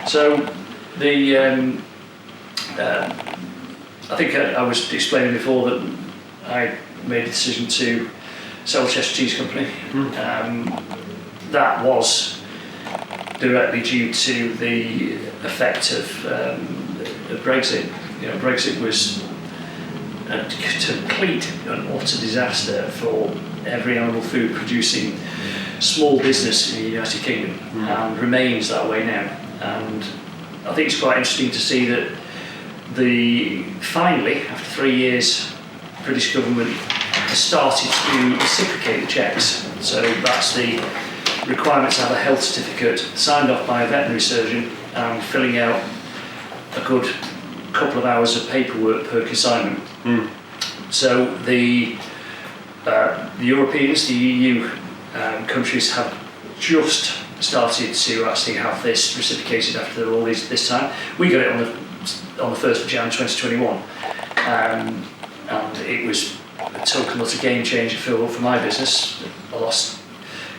So the I think I was explaining before that I made a decision to sell Cheshire Cheese Company. That was directly due to the effect of Brexit. Brexit was a complete and utter disaster for every animal food producing small business in the United Kingdom, and remains that way now. And I think it's quite interesting to see that finally, after 3 years, the British government has started to reciprocate the checks. So that's the requirement to have a health certificate signed off by a veterinary surgeon and filling out a good couple of hours of paperwork per consignment. So the Europeans, the EU countries have just started to actually have this reciprocated after all this time. We got it on the 1st of January 2021, and it was a total utter game changer for my business. I lost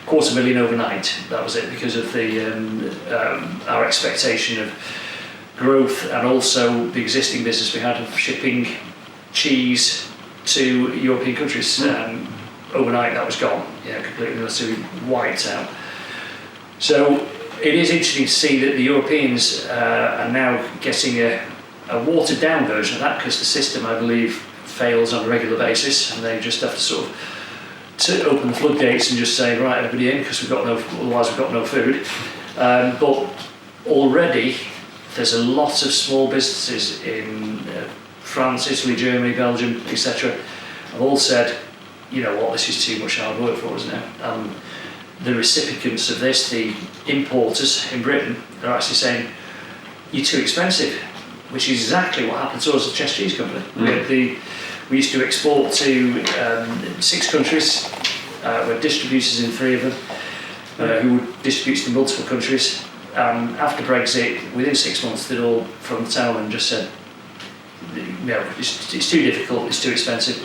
$250,000 overnight. That was it, because of our expectation of growth, and also the existing business we had of shipping cheese to European countries. Overnight that was gone, completely wiped out. So it is interesting to see that the Europeans are now getting a watered down version of that, because the system, I believe, fails on a regular basis, and they just have to sort of to open the floodgates and just say, right, everybody in, because otherwise we've got no food. But already there's a lot of small businesses in France, Italy, Germany, Belgium, etc. have all said, you know what, this is too much hard work for us now. The recipients of this, the importers in Britain, are actually saying, you're too expensive, which is exactly what happened to us at Cheshire Cheese Company. We used to export to 6 countries. We're distributors in 3 of them, who would distribute to multiple countries. After Brexit, within 6 months, they'd all from the town and just said, no, it's too difficult, it's too expensive.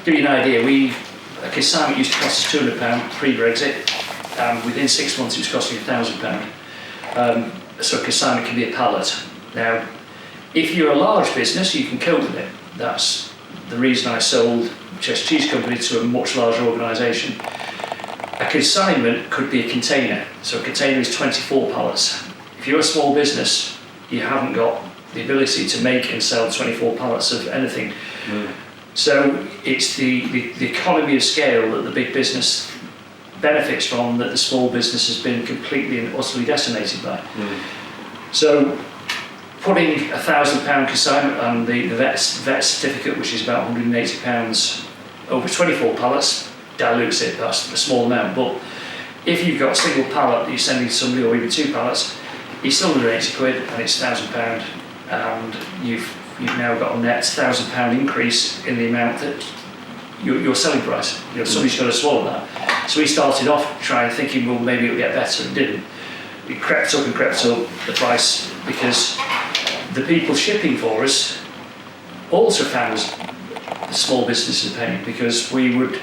To give you an idea, a consignment used to cost us £200 pre-Brexit, and within 6 months it was costing £1,000. So a consignment can be a pallet. Now, if you're a large business, you can cope with it. That's the reason I sold Cheshire Cheese Company to a much larger organisation. A consignment could be a container. So a container is 24 pallets. If you're a small business, you haven't got the ability to make and sell 24 pallets of anything. So it's the economy of scale that the big business benefits from, that the small business has been completely and utterly decimated by. So putting £1,000 consignment and the vet certificate, which is about £180 over 24 pallets, dilutes it. That's a small amount. But if you've got a single pallet that you're sending to somebody, or even 2 pallets, it's still under £80 and it's £1,000, and you've now got a net £1,000 increase in the amount that your selling price. Somebody's got to swallow that. So we started off thinking, well, maybe it'll get better, and didn't. It crept up the price, because the people shipping for us also found the small businesses paying, because we would,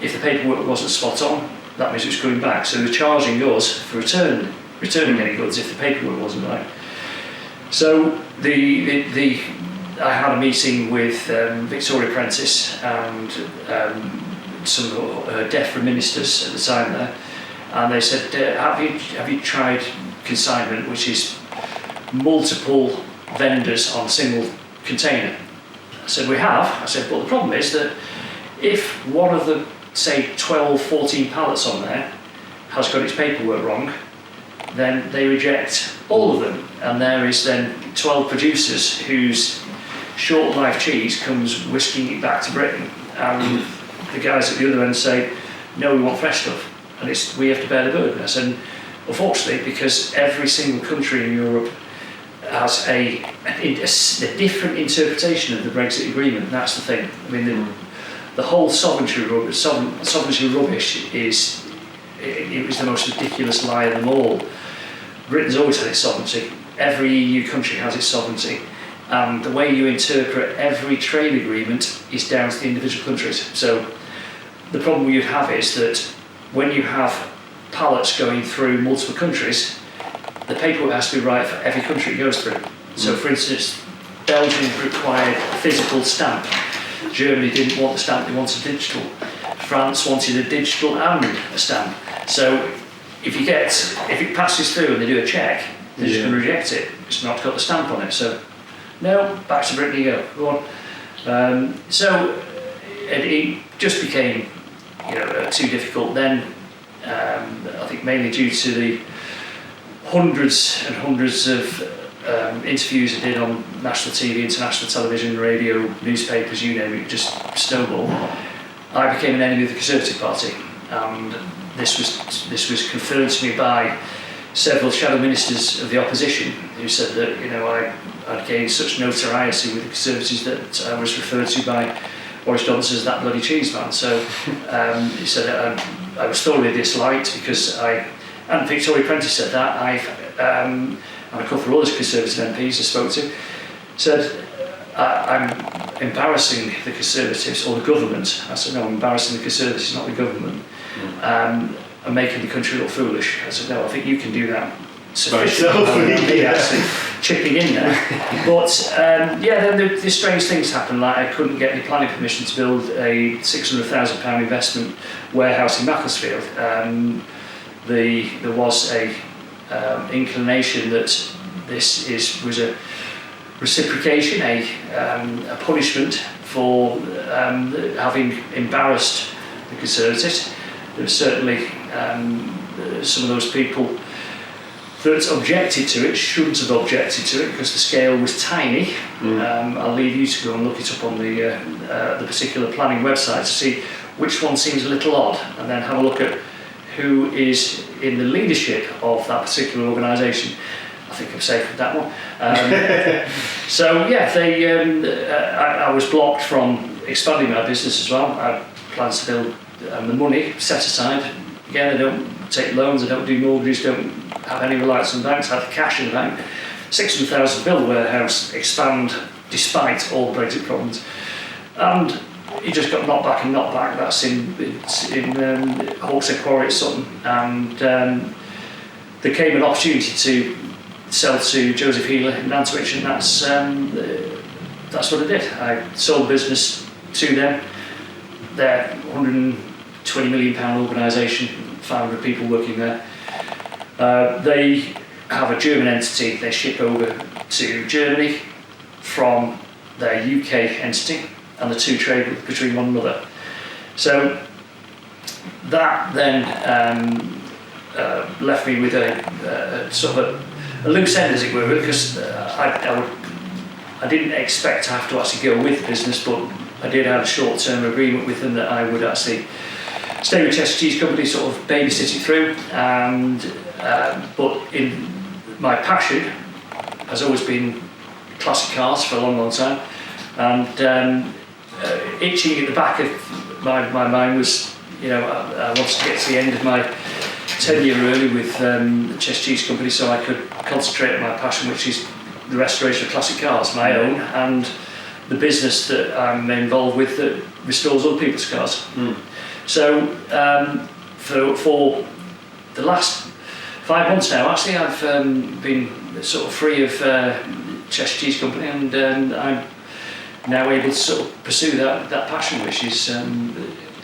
if the paperwork wasn't spot on, that means it was coming back. So they're charging us for returning any goods if the paperwork wasn't right. So I had a meeting with Victoria Prentice and some of her DEFRA ministers at the time there, and they said, have you tried consignment, which is multiple vendors on a single container? I said, we have. I said, but the problem is that if one of the, say, 12, 14 pallets on there has got its paperwork wrong, then they reject all of them, and there is then 12 producers whose short life cheese comes whisking it back to Britain, and the guys at the other end say, no, we want fresh stuff, and we have to bear the burden. I said, unfortunately, because every single country in Europe has a different interpretation of the Brexit agreement, and that's the thing. I mean, the whole sovereignty rubbish is the most ridiculous lie of them all. Britain's always had its sovereignty. Every EU country has its sovereignty. And the way you interpret every trade agreement is down to the individual countries. So the problem you'd have is that when you have pallets going through multiple countries, the paperwork has to be right for every country it goes through. So for instance, Belgium required a physical stamp. Germany didn't want the stamp, they wanted digital. France wanted a digital and a stamp. So if it passes through and they do a check, they're just going to reject it. It's not got the stamp on it. So no, back to Britain you go on. So it just became too difficult then. I think mainly due to the hundreds and hundreds of interviews I did on national TV, international television, radio, newspapers, you name it, just snowballed. I became an enemy of the Conservative Party, and this was confirmed to me by several shadow ministers of the opposition who said that I'd gained such notoriety with the Conservatives that I was referred to by Boris Johnson as that bloody cheese man. So he said that I was thoroughly disliked because and Victoria Prentice said that, and a couple of other Conservative MPs I spoke to said, I'm embarrassing the Conservatives or the government. I said, no, I'm embarrassing the Conservatives, not the government, and making the country look foolish. I said, no, I think you can do that sufficiently, actually chipping in there. But then the strange things happened, like I couldn't get any planning permission to build a £600,000 investment warehouse in Macclesfield. There was a inclination that this was a reciprocation, a punishment for having embarrassed the Conservatives. There were certainly some of those people that objected to it shouldn't have objected to it because the scale was tiny. I'll leave you to go and look it up on the particular planning website to see which one seems a little odd, and then have a look at who is in the leadership of that particular organisation. I think I'm safe with that one. I was blocked from expanding my business as well. I had plans to build the money set aside. Again, I don't take loans, I don't do mortgages, don't have any reliance on banks, I have cash in the bank. 600,000 build a warehouse, expand despite all Brexit problems. And he just got knocked back. That's in Hawkshead Quarry at Sutton. And there came an opportunity to sell to Joseph Healer in Nantwich, and that's what I did. I sold the business to them. They're £120 million organisation, 500 people working there. They have a German entity. They ship over to Germany from their UK entity, and the two trade between one another. So that then left me with a sort of a loose end, as it were, because I didn't expect to have to actually go with the business, but I did have a short-term agreement with them that I would actually stay with Cheshire Cheese Company, sort of babysit it through. And but in my passion has always been classic cars for a long time, and itching at the back of my mind was, I wanted to get to the end of my tenure early with the Cheshire Cheese Company, so I could concentrate on my passion, which is the restoration of classic cars, my own, and the business that I'm involved with that restores other people's cars. So for the last 5 months now, actually, I've been sort of free of Cheshire Cheese Company, and I'm now able to sort of pursue that passion, which is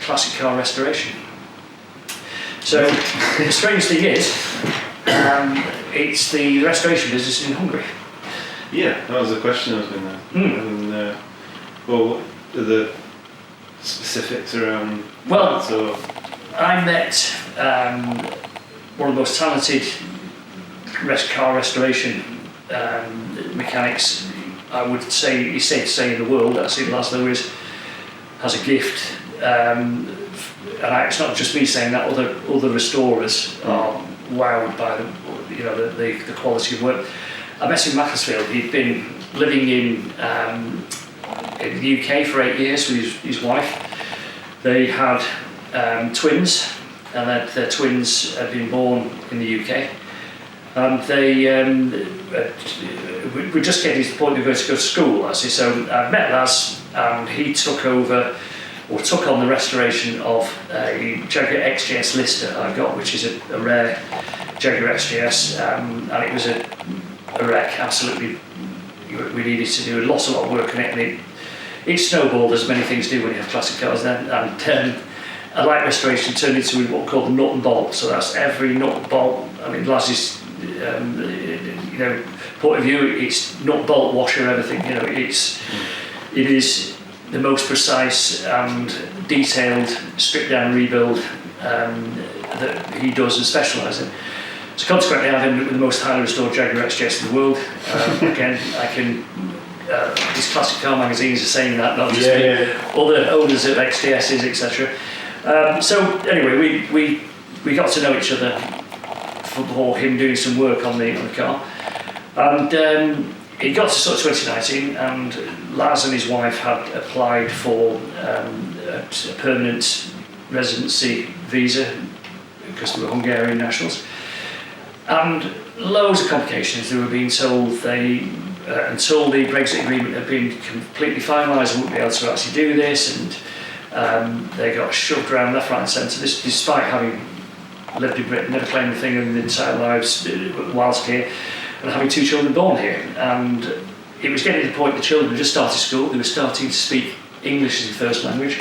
classic car restoration. So the strange thing is, it's the restoration business in Hungary. Yeah, that was the question I was going to. And, what are the specifics around? Well, that, so? I met one of the most talented car restoration mechanics, I would say, it's safe to say, in the world. Actually, Laszlo has a gift, and it's not just me saying that. Other restorers are wowed by the quality of work. I met him in Macclesfield. He'd been living in the UK for 8 years with his wife. They had twins, and their twins had been born in the UK. And they were just getting to the point they were going to go to school, actually. So I met Laz, and he took on the restoration of a Jaguar XJS Lister I've got, which is a rare Jaguar XJS, and it was a wreck. Absolutely, we needed to do a lot of work on it, and it snowballed, as many things do when you have classic cars then, and a light restoration turned into what we call the nut and bolt. So that's every nut and bolt. I mean, Laz's point of view, it's nut, bolt, washer, everything. It is the most precise and detailed strip down rebuild that he does and specialises in. So consequently, I've ended up with the most highly restored Jaguar XJS in the world. Again, I can. These classic car magazines are saying that, not just me. Other owners of XJSs, etc. So anyway, we got to know each other for him doing some work on the car, and it got to sort of 2019, and Laz and his wife had applied for a permanent residency visa because they were Hungarian nationals, and loads of complications. They were being told until the Brexit agreement had been completely finalised, they wouldn't be able to actually do this, and they got shoved around left, right and centre, this despite having lived in Britain, never claimed a thing in their entire lives whilst here, and having 2 children born here. And it was getting to the point the children had just started school, they were starting to speak English as their first language.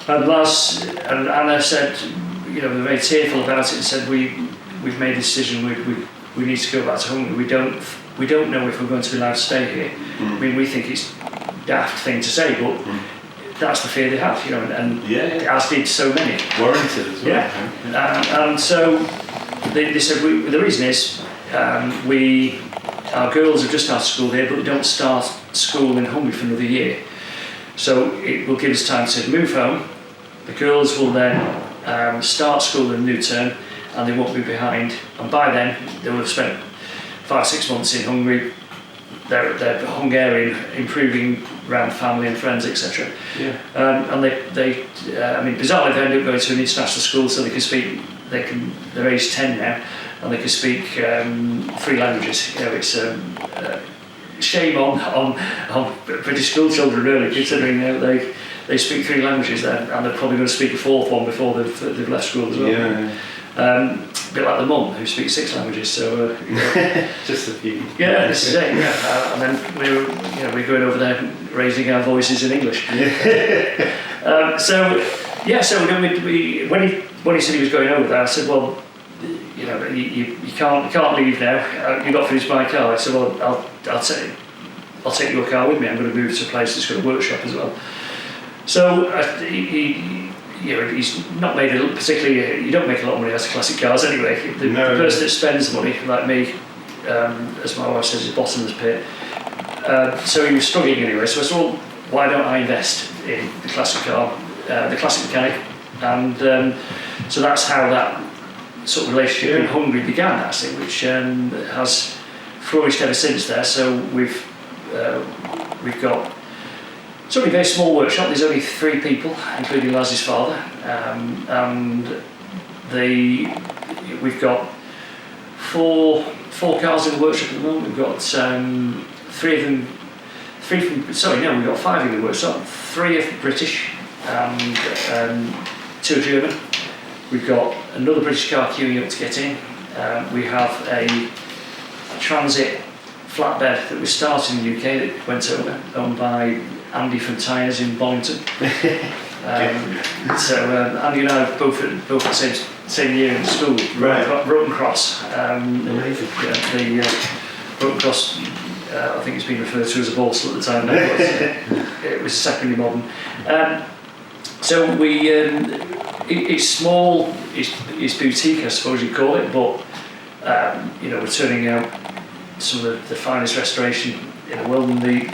And Laz and Anna said, they were very tearful about it and said, we've made a decision, we need to go back to Hungary. We don't know if we're going to be allowed to stay here. I mean, we think it's a daft thing to say, but that's the fear they have, and as did so many. Warranted as well. Yeah. And so they said, the reason is our girls have just started school here, but they don't start school in Hungary for another year. So it will give us time to move home. The girls will then start school in the new term, and they won't be behind. And by then, they will have spent 5-6 months in Hungary. They're Hungarian, improving around family and friends, etc. Yeah. And they bizarrely, they end up going to an international school, so they can speak. They're age 10 now, and they can speak 3 languages. It's shame on British school children, really, considering they speak 3 languages there, and they're probably going to speak a 4th one before they've left school as well. Yeah. A bit like the mum who speaks 6 languages, so just a few. Yeah, this is it. Yeah, and then we're going over there raising our voices in English. So when he said he was going over there, I said, well, you can't leave now. You've got to finish my car. I said, well, I'll take your car with me. I'm going to move to a place that's got a workshop as well. So he's not made particularly. You don't make a lot of money out of classic cars anyway. The person that spends money, like me, as my wife says, is bottomless pit. So he was struggling anyway. So I said, well, why don't I invest in the classic car, the classic mechanic, and so that's how that sort of relationship in Hungary began, actually, which has flourished ever since there. So we've got. It's only a very small workshop. There's only 3 people, including Laz's father, and we've got four cars in the workshop at the moment. We've got 5 in the workshop. 3 are British and 2 are German. We've got another British car queuing up to get in. We have a transit flatbed that was started in the UK that went over, owned by Andy from Tyres in Bollington. So Andy and I are both at the same year in school, Broken Cross. Amazing. The Broken Cross, I think it's been referred to as a Borstal at the time now, but it was secondary modern. So it's small, it's boutique, I suppose you'd call it, but we're turning out some of the finest restoration in the world, and the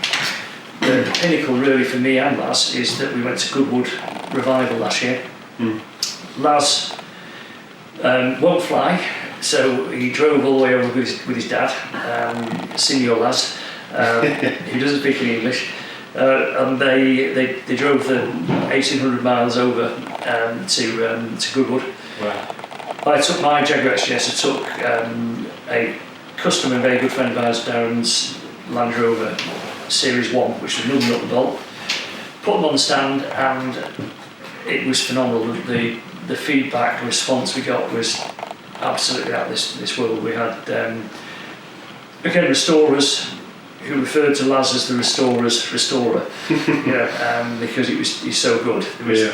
pinnacle really for me and Laz is that we went to Goodwood Revival last year. Laz won't fly, so he drove all the way over with his dad, senior Laz, who doesn't speak any English, and they drove the 1,800 miles over to Goodwood. Wow. I took my Jaguar XJS. I took a customer and very good friend of ours, Darren's Land Rover Series 1, which was another nut and bolt. Put them on the stand, and it was phenomenal. The feedback, the response we got was absolutely out of this world. We had again restorers who referred to Laz as the restorer's restorer, because he's so good. There was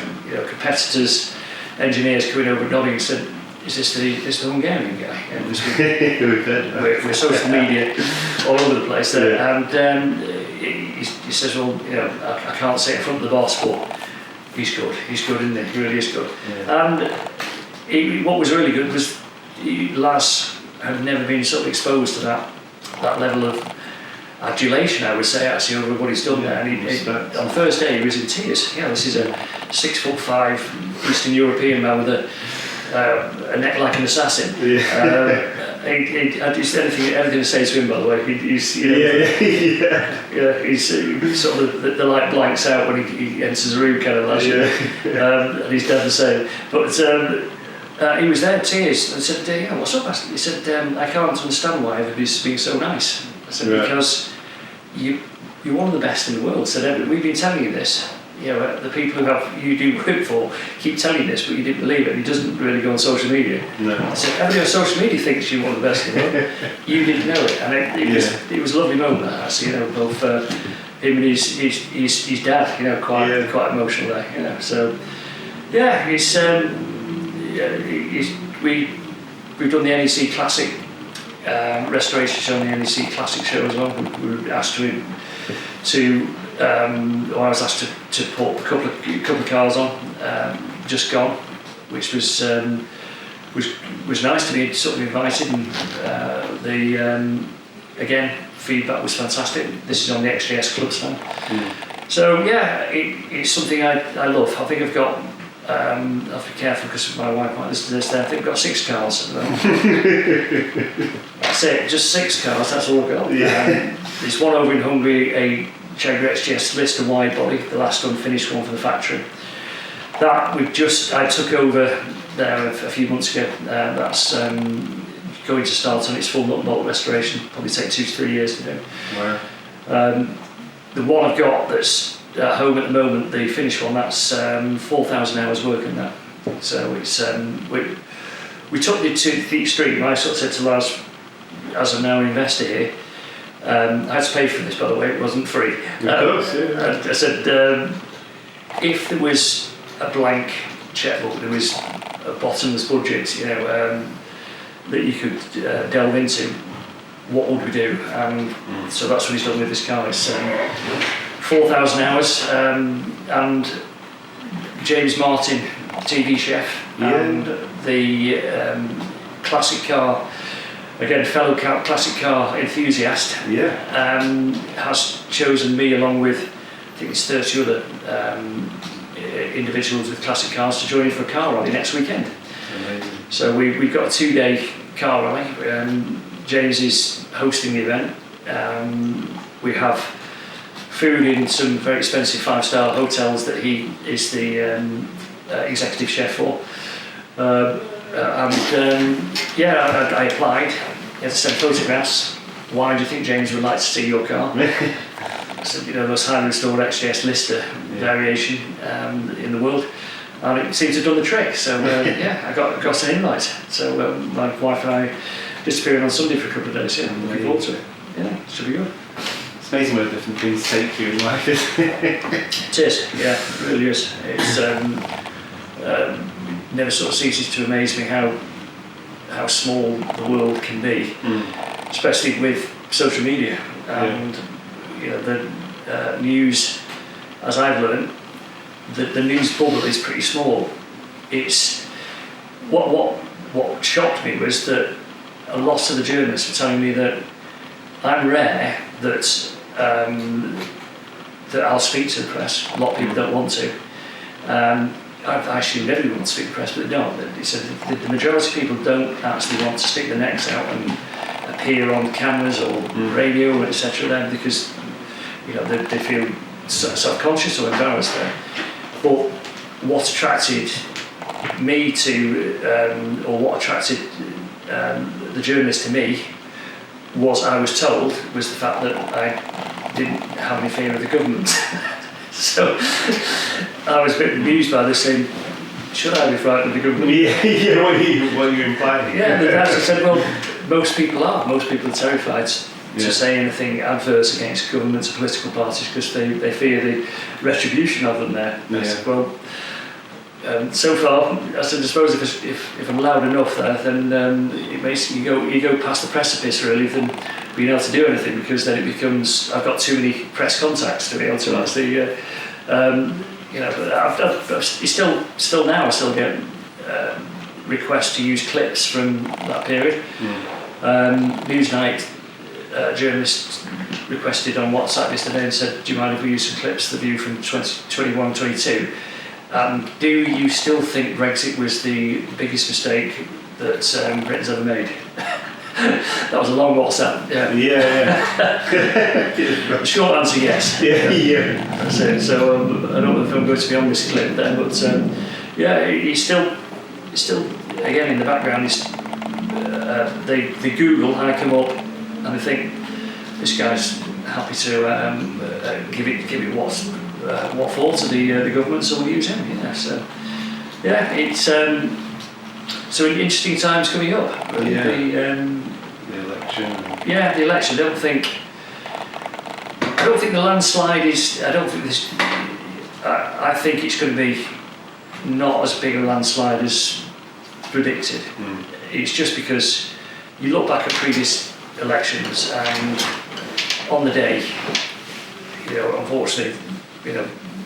competitors, engineers coming over nodding and said, "Is this the Hungarian guy?" And we're social media all over the place there, and he says, "Well, I can't say it in front of the boss, but he's good, isn't he? He really is good." And what was really good was Laz had never been sort of exposed to that level of adulation, I would say, actually, over what he's done there. And on the first day, he was in tears. This is a 6'5" Eastern European man with a neck like an assassin. Anything to say to him, by the way. He's sort of the light blanks out when he enters a room, kind of like. And he's done the same. But he was there in tears and said, "What's up?" He said, "I can't understand why everybody's being so nice." I said, "Because you're one of the best in the world." Said, "We've been telling you this. The people who you do work for keep telling you this, but you didn't believe it." And he doesn't really go on social media. No. I said, "Everybody on social media thinks you're one of the best in the world. You didn't know it." And it was a lovely moment, actually. Both him and his dad. Quite emotional there. So we've done the NEC Classic restoration show on the NEC Classic show as well. We were asked I was asked to put a couple of cars on, just gone, which was nice to be sort of invited, and again, feedback was fantastic. This is on the XJS Club stand. So it's something I love. I think I've got. I'll be careful because my wife might listen to this. I think I've got 6 cars at the moment. That's it, just 6 cars. That's all I've got. There's one over in Hungary, a Cheshire XGS Lister wide body, the last unfinished one for the factory. That I took over there a few months ago. That's going to start on its full nut and bolt restoration. Probably take 2 to 3 years to do. Wow. The one I've got that's at home at the moment, the finished one, that's 4,000 hours work in that. So it's we took it to the extreme. I sort of said to Laz, as I'm now an investor here, I had to pay for this, by the way, it wasn't free. Of course, yeah. I said, if there was a blank checkbook, there was a bottomless budget, that you could delve into, what would we do? And so that's what he's done with this car. It's 4,000 hours, and James Martin, TV chef, and the classic car, again, fellow classic car enthusiast, has chosen me along with, I think it's 30 other individuals with classic cars to join in for a car rally next weekend. Amazing. So we've got a 2-day car rally. James is hosting the event. We have food in some very expensive 5-star hotels that he is the executive chef for. I applied. He had to send photographs. Why do you think James would like to see your car? So, those highly restored XJS Lister variation in the world. And it seems to have done the trick. So, I got an invite. So, my wife and I disappearing on Sunday for a couple of days. I'm looking forward to it. It should be good. It's amazing where different things take you in life, isn't it? It is, it really is. It's never sort of ceases to amaze me how small the world can be, especially with social media and the news. As I've learned, the news bubble is pretty small. It's what shocked me was that a lot of the journalists were telling me that I'm rare that I'll speak to the press. A lot of people don't want to. I assumed everyone wants to speak to the press, but they don't. He said the majority of people don't actually want to stick their necks out and appear on cameras or radio, etc. Then because they feel self-conscious or embarrassed there. But what attracted me to, or what attracted the journalist to me, I was told, was the fact that I didn't have any fear of the government. So I was a bit amused by this, saying, should I be frightened of the government? Yeah. What are you implying? Yeah, the House said, well, most people are. Most people are terrified to say anything adverse against governments or political parties because they fear the retribution of them there. I said, well, so far, I suppose if I'm loud enough there, then it basically you go past the precipice really than being able to do anything, because then it becomes I've got too many press contacts to be able to actually but it's still now I still get requests to use clips from that period. Newsnight journalist requested on WhatsApp yesterday and said, do you mind if we use some clips of the View from 2021-22? Do you still think Brexit was the biggest mistake that Britain's ever made? That was a long WhatsApp. The short answer, yes. That's it. So I don't know if I'm going to be on this clip then, but he's still again in the background. They Google and I come up and I think this guy's happy to give it what for to the government, so we'll use him. It's so interesting times coming up. The election. The election. I don't think the landslide is. I think it's going to be not as big a landslide as predicted. It's just because you look back at previous elections and on the day, unfortunately,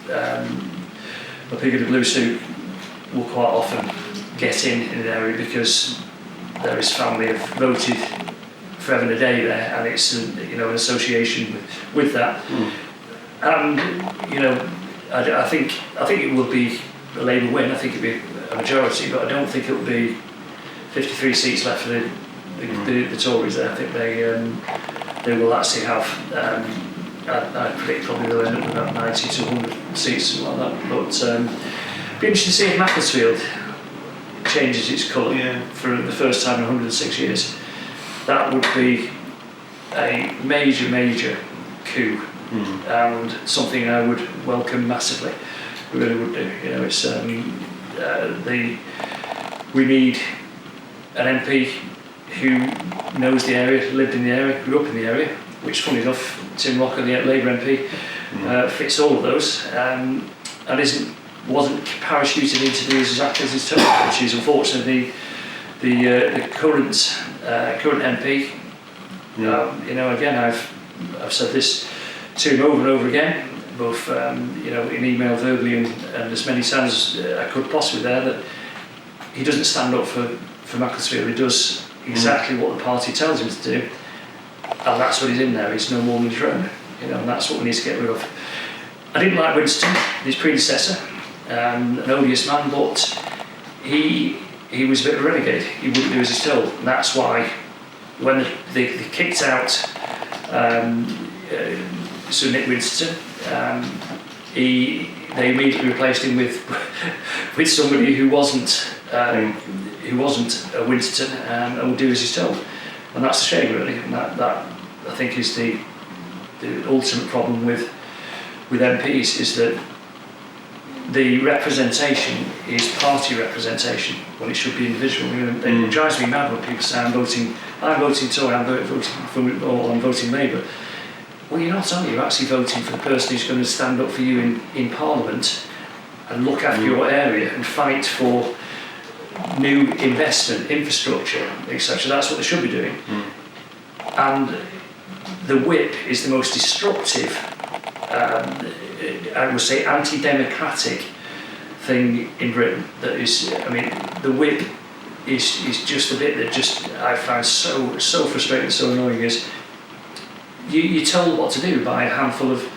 a pig in a blue suit will quite often get in an area because there is family have voted for having a day there, and it's an association with that. And I think it will be a Labour win. I think it'll be a majority, but I don't think it'll be 53 seats left for the Tories there. I think they will actually have. I predict probably they'll end up with about 90 to 100 seats, something like that. But be interesting to see if Macclesfield changes its colour for the first time in 106 years. That would be a major coup, and something I would welcome massively. We really would do. It's we need an MP who knows the area, lived in the area, grew up in the area, which, funny enough, Tim Locker, the Labour MP, fits all of those, and wasn't parachuted into doing exactly as he's told, which is unfortunately the current MP. Again, I've said this to him over and over again, both in email, verbally, and as many times as I could possibly there, that he doesn't stand up for Macclesfield. He does exactly what the party tells him to do, and that's what he's in there. He's no more than his own, and that's what we need to get rid of. I didn't like Winston, his predecessor, an odious man, but he was a bit of a renegade. He wouldn't do as he's told, and that's why when they kicked out Sir Nick Winston, they immediately replaced him with somebody who wasn't a Winston and would do as he's told, and that's a shame really. And that I think is the ultimate problem with MPs, is that the representation is party representation when it should be individual. It drives me mad when people say I'm voting Tory, I'm voting Labour. Well, you're not, are you? You're actually voting for the person who's going to stand up for you in Parliament and look after your area and fight for new investment, infrastructure, etc. That's what they should be doing. And the whip is the most destructive, I would say, anti-democratic thing in Britain. That is, the whip is just a bit that just I find so frustrating, so annoying. Is you're told what to do by a handful of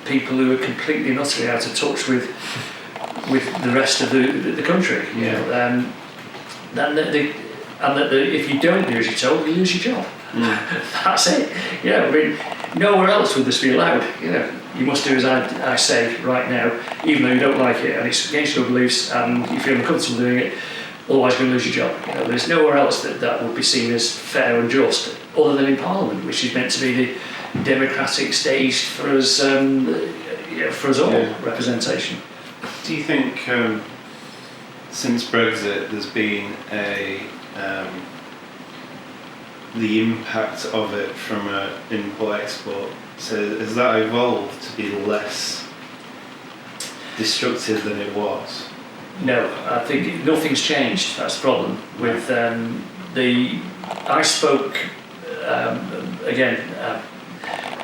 people who are completely and utterly out of touch with the rest of the country. If you don't do as you're told, you lose your job. That's it. Nowhere else would this be allowed. You must do as I say right now, even though you don't like it and it's against your beliefs and you feel uncomfortable doing it. Otherwise, you're going to lose your job. There's nowhere else that would be seen as fair and just, other than in Parliament, which is meant to be the democratic stage for us all, representation. Do you think since Brexit, there's been the impact of it from an import-export. So has that evolved to be less destructive than it was? No, I think nothing's changed. That's the problem with I spoke again.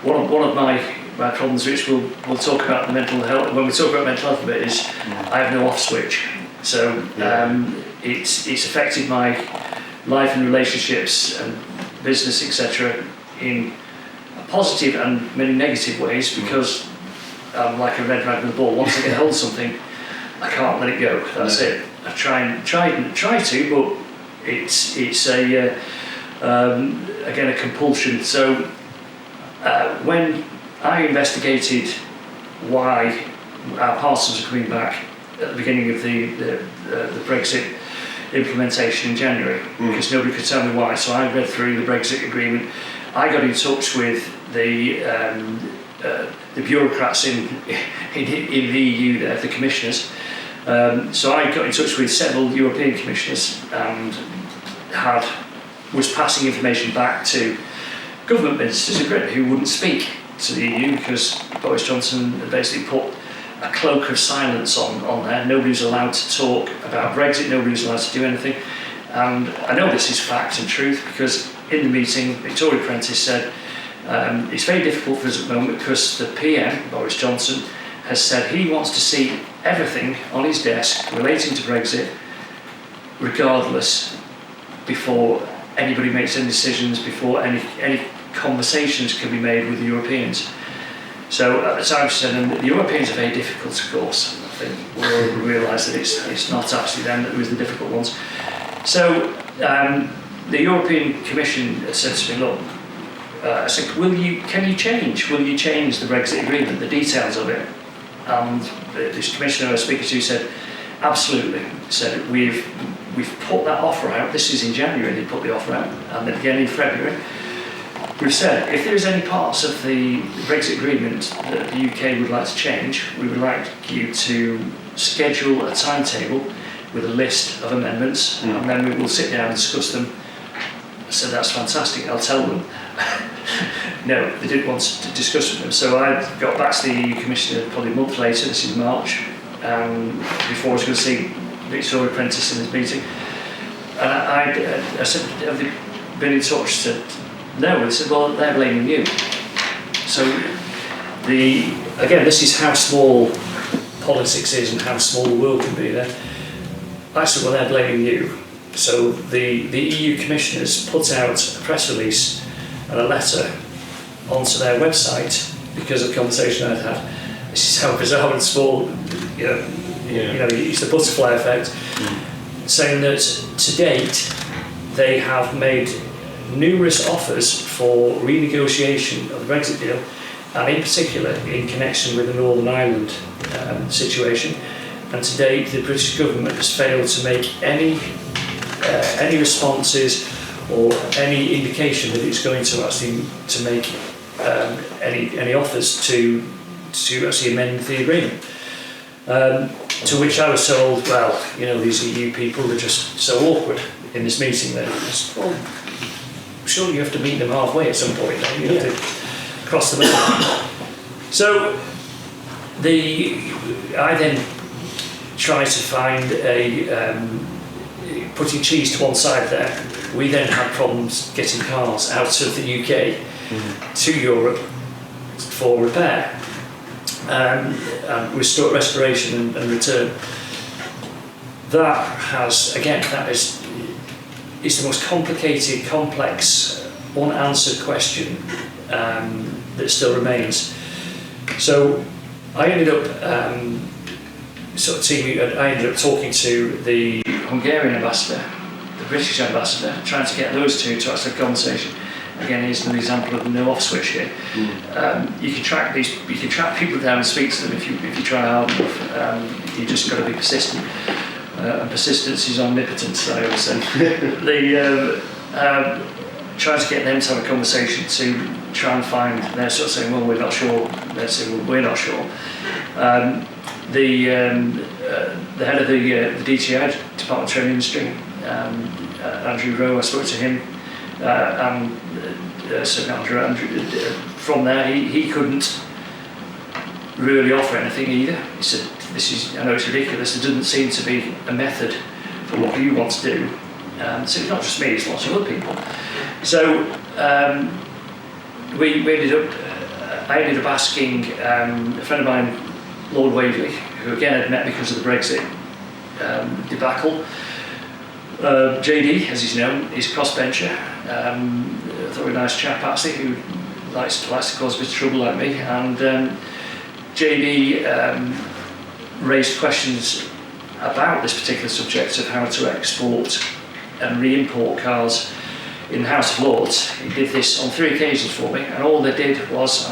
One of my problems, which we'll talk about the mental health when we talk about mental health a bit, is I have no off switch. So it's affected my life and relationships and business, etc., in positive and many negative ways, because I'm like a red rag with a ball. Once I get hold of something, I can't let it go. That's it. I try to, but it's a again a compulsion. So when I investigated why our parcels are coming back at the beginning of the Brexit implementation in January, because nobody could tell me why. So I read through the Brexit agreement. I got in touch with the bureaucrats in the EU there, the commissioners. So I got in touch with several European commissioners and was passing information back to government ministers in Britain who wouldn't speak to the EU because Boris Johnson had basically put a cloak of silence on there. Nobody was allowed to talk about Brexit, nobody was allowed to do anything. And I know this is fact and truth because in the meeting, Victoria Prentice said it's very difficult for us at the moment because the PM, Boris Johnson, has said he wants to see everything on his desk relating to Brexit regardless before anybody makes any decisions, before any conversations can be made with the Europeans. So at the time she said, and the Europeans are very difficult, of course. I think we all realise that it's not actually them that was the difficult ones. So the European Commission said to me, look, I said, will you change the Brexit agreement, the details of it? And this commissioner I was speaking to said, absolutely. He said, we've put that offer out. This is in January, they put the offer out, and then again in February. We've said, if there is any parts of the Brexit agreement that the UK would like to change, we would like you to schedule a timetable with a list of amendments, and then we will sit down and discuss them. I said, that's fantastic, I'll tell them. No, they didn't want to discuss with them. So I got back to the EU Commissioner probably a month later, this is March, before I was going to see Victoria Prentice in this meeting. And I said, have they been in touch? She said, no. They said, well, they're blaming you. So again, this is how small politics is and how small the world can be there. I said, well, they're blaming you. So the EU commissioners put out a press release and a letter onto their website because of the conversation I'd had. This is how bizarre and small, it's the butterfly effect, saying that to date they have made numerous offers for renegotiation of the Brexit deal, and in particular in connection with the Northern Ireland situation. And to date, the British government has failed to make any responses or any indication that it's going to actually to make any offers to actually amend the agreement. To which I was told, well, these EU people are just so awkward in this meeting. Well, surely you have to meet them halfway at some point. You have to cross the middle. So I then try to find putting cheese to one side there. We then had problems getting cars out of the UK to Europe for repair and restoration and return. It's the most complicated, complex, unanswered question that still remains. So I ended up talking to the Hungarian ambassador, the British ambassador, trying to get those two to actually have a conversation. Again, here's an example of no off switch here. You can track people down and speak to them if you try hard enough. You just got to be persistent, and persistence is omnipotence, I always say. Trying to get them to have a conversation to try and find. They're sort of saying, well, we're not sure. They're saying, well, we're not sure. the head of the DTI, Department of Trade Industry, Andrew Rowe, I spoke to him, and Andrew, from there he couldn't really offer anything either. He said, I know it's ridiculous, there doesn't seem to be a method for what you want to do. So it's not just me, it's lots of other people. So I ended up asking a friend of mine, Lord Waverley, who again had met because of the Brexit debacle. JD, as he's known, is a crossbencher. I thought a nice chap actually, who likes to cause a bit of trouble like me. And JD raised questions about this particular subject of how to export and re-import cars in the House of Lords. He did this on 3 occasions for me, and all they did was,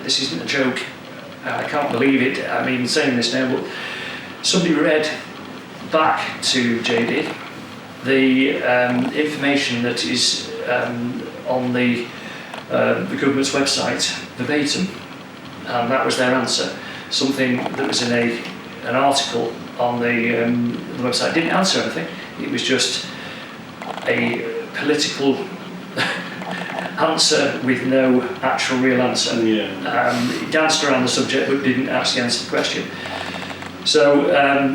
this isn't a joke, I can't believe it, I'm even saying this now, but somebody read back to JD the information that is on the government's website verbatim, and that was their answer. Something that was in an article on the website didn't answer anything. It was just a political answer with no actual real answer. It danced around the subject but didn't actually answer the question. So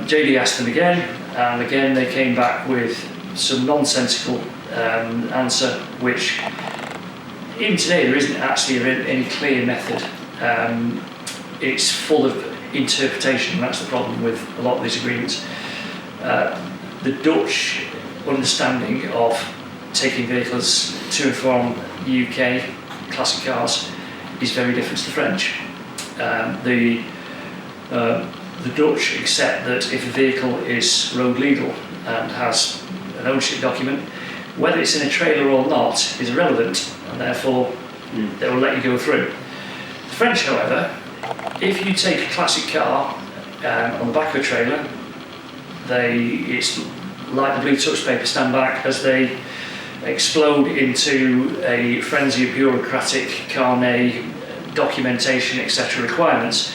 JD asked them again, and again they came back with some nonsensical answer, which even today there isn't actually any clear method. It's full of interpretation, and that's the problem with a lot of these agreements. The Dutch understanding of taking vehicles to and from UK classic cars is very different to the French. The Dutch accept that if a vehicle is road legal and has an ownership document, whether it's in a trailer or not is irrelevant, and therefore they will let you go through. The French, however, if you take a classic car on the back of a trailer, it's like the blue touch paper stand back as they explode into a frenzy of bureaucratic carnet, documentation, etc. requirements.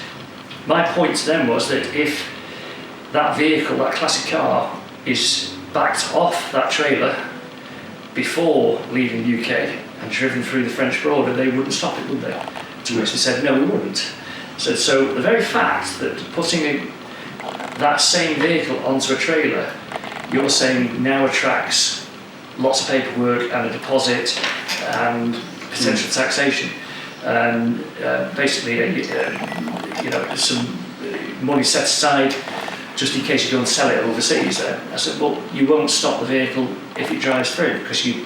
My point to them was that if that vehicle, that classic car, is backed off that trailer before leaving the UK and driven through the French border, they wouldn't stop it, would they? To which they said, no, we wouldn't. So the very fact that putting that same vehicle onto a trailer, you're saying now attracts lots of paperwork and a deposit and potential taxation, and basically some money set aside just in case you go and sell it overseas. Then I said, well, you won't stop the vehicle if it drives through, because you'd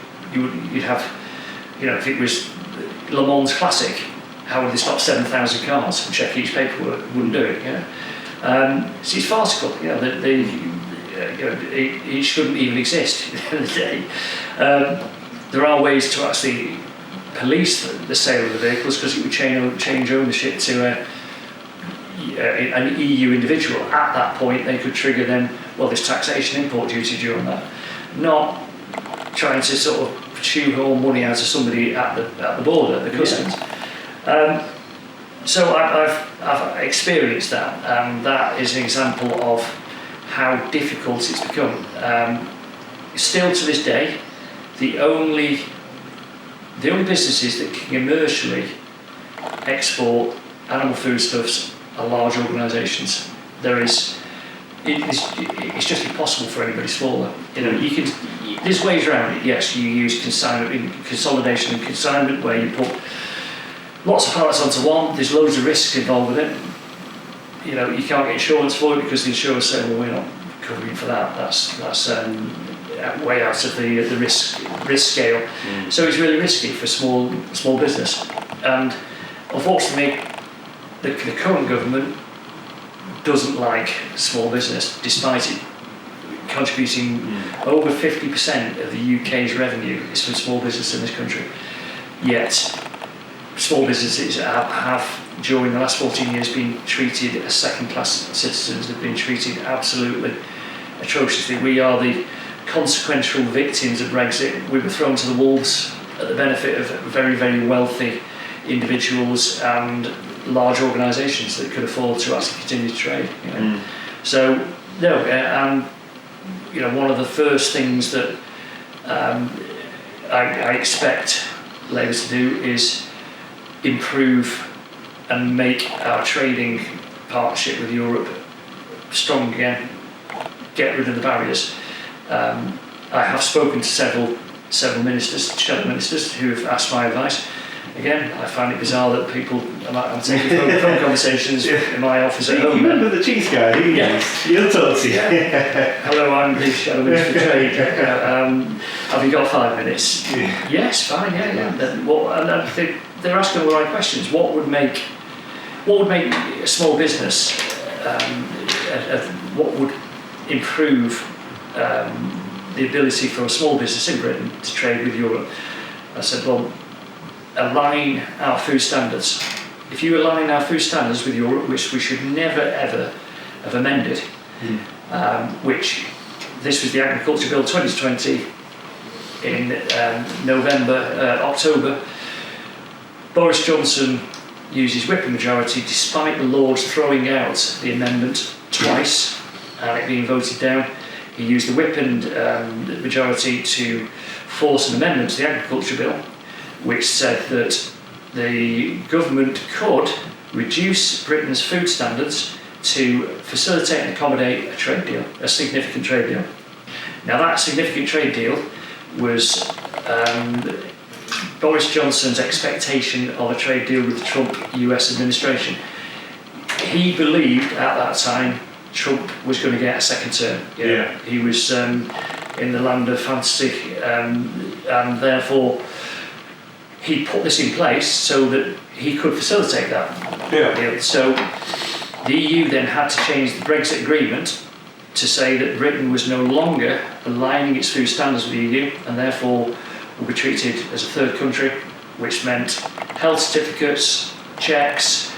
have, if it was Le Mans Classic, how would they stop 7,000 cars and check each paperwork? Wouldn't do it. So it's farcical. It shouldn't even exist at the end of the day. There are ways to actually police the sale of the vehicles, because it would change ownership to an EU individual. At that point, they could trigger then, there's taxation, import duty due on that. Not trying to sort of shoehorn money out of somebody at the border, the customs. So I've experienced that, and that is an example of how difficult it's become. Still to this day, the only businesses that can commercially export animal foodstuffs are large organisations. It's just impossible for anybody smaller. There's ways around it. Yes, you use consolidation and consignment, where you put lots of pallets onto one. There's loads of risks involved with it. You can't get insurance for it because the insurers say, well, we're not covering for that. That's way out of the risk scale. So it's really risky for small business. And unfortunately, the current government doesn't like small business, despite it contributing over 50% of the UK's revenue is from small business in this country. Yet, small businesses have during the last 14 years been treated as second-class citizens. They've been treated absolutely atrociously. We are the consequential victims of Brexit. We were thrown to the wolves at the benefit of very, very wealthy individuals and large organisations that could afford to actually continue to trade. So No, and one of the first things that I expect Labour to do is improve and make our trading partnership with Europe strong again, get rid of the barriers. I have spoken to several ministers, shadow ministers, who have asked my advice. Again, I find it bizarre that I'm taking phone conversations in my office at home. You remember the cheese guy? He'll talk to you. Hello, I'm the shadow minister for trade. Have you got 5 minutes? Yes, fine. Yeah. And they're asking all the right questions. What would make a small business? What would improve the ability for a small business in Britain to trade with Europe? I said, well, align our food standards. If you align our food standards with Europe, which we should never ever have amended, which this was the Agriculture Bill 2020 in October, Boris Johnson used his whipping majority despite the Lords throwing out the amendment twice and it being voted down. He used the whipping majority to force an amendment to the Agriculture Bill, which said that the government could reduce Britain's food standards to facilitate and accommodate a trade deal, a significant trade deal. Now that significant trade deal was Boris Johnson's expectation of a trade deal with the Trump US administration. He believed at that time Trump was going to get a second term. Yeah. He was in the land of fantasy, and therefore he put this in place so that he could facilitate that deal. So the EU then had to change the Brexit agreement to say that Britain was no longer aligning its food standards with the EU and therefore would be treated as a third country, which meant health certificates, checks,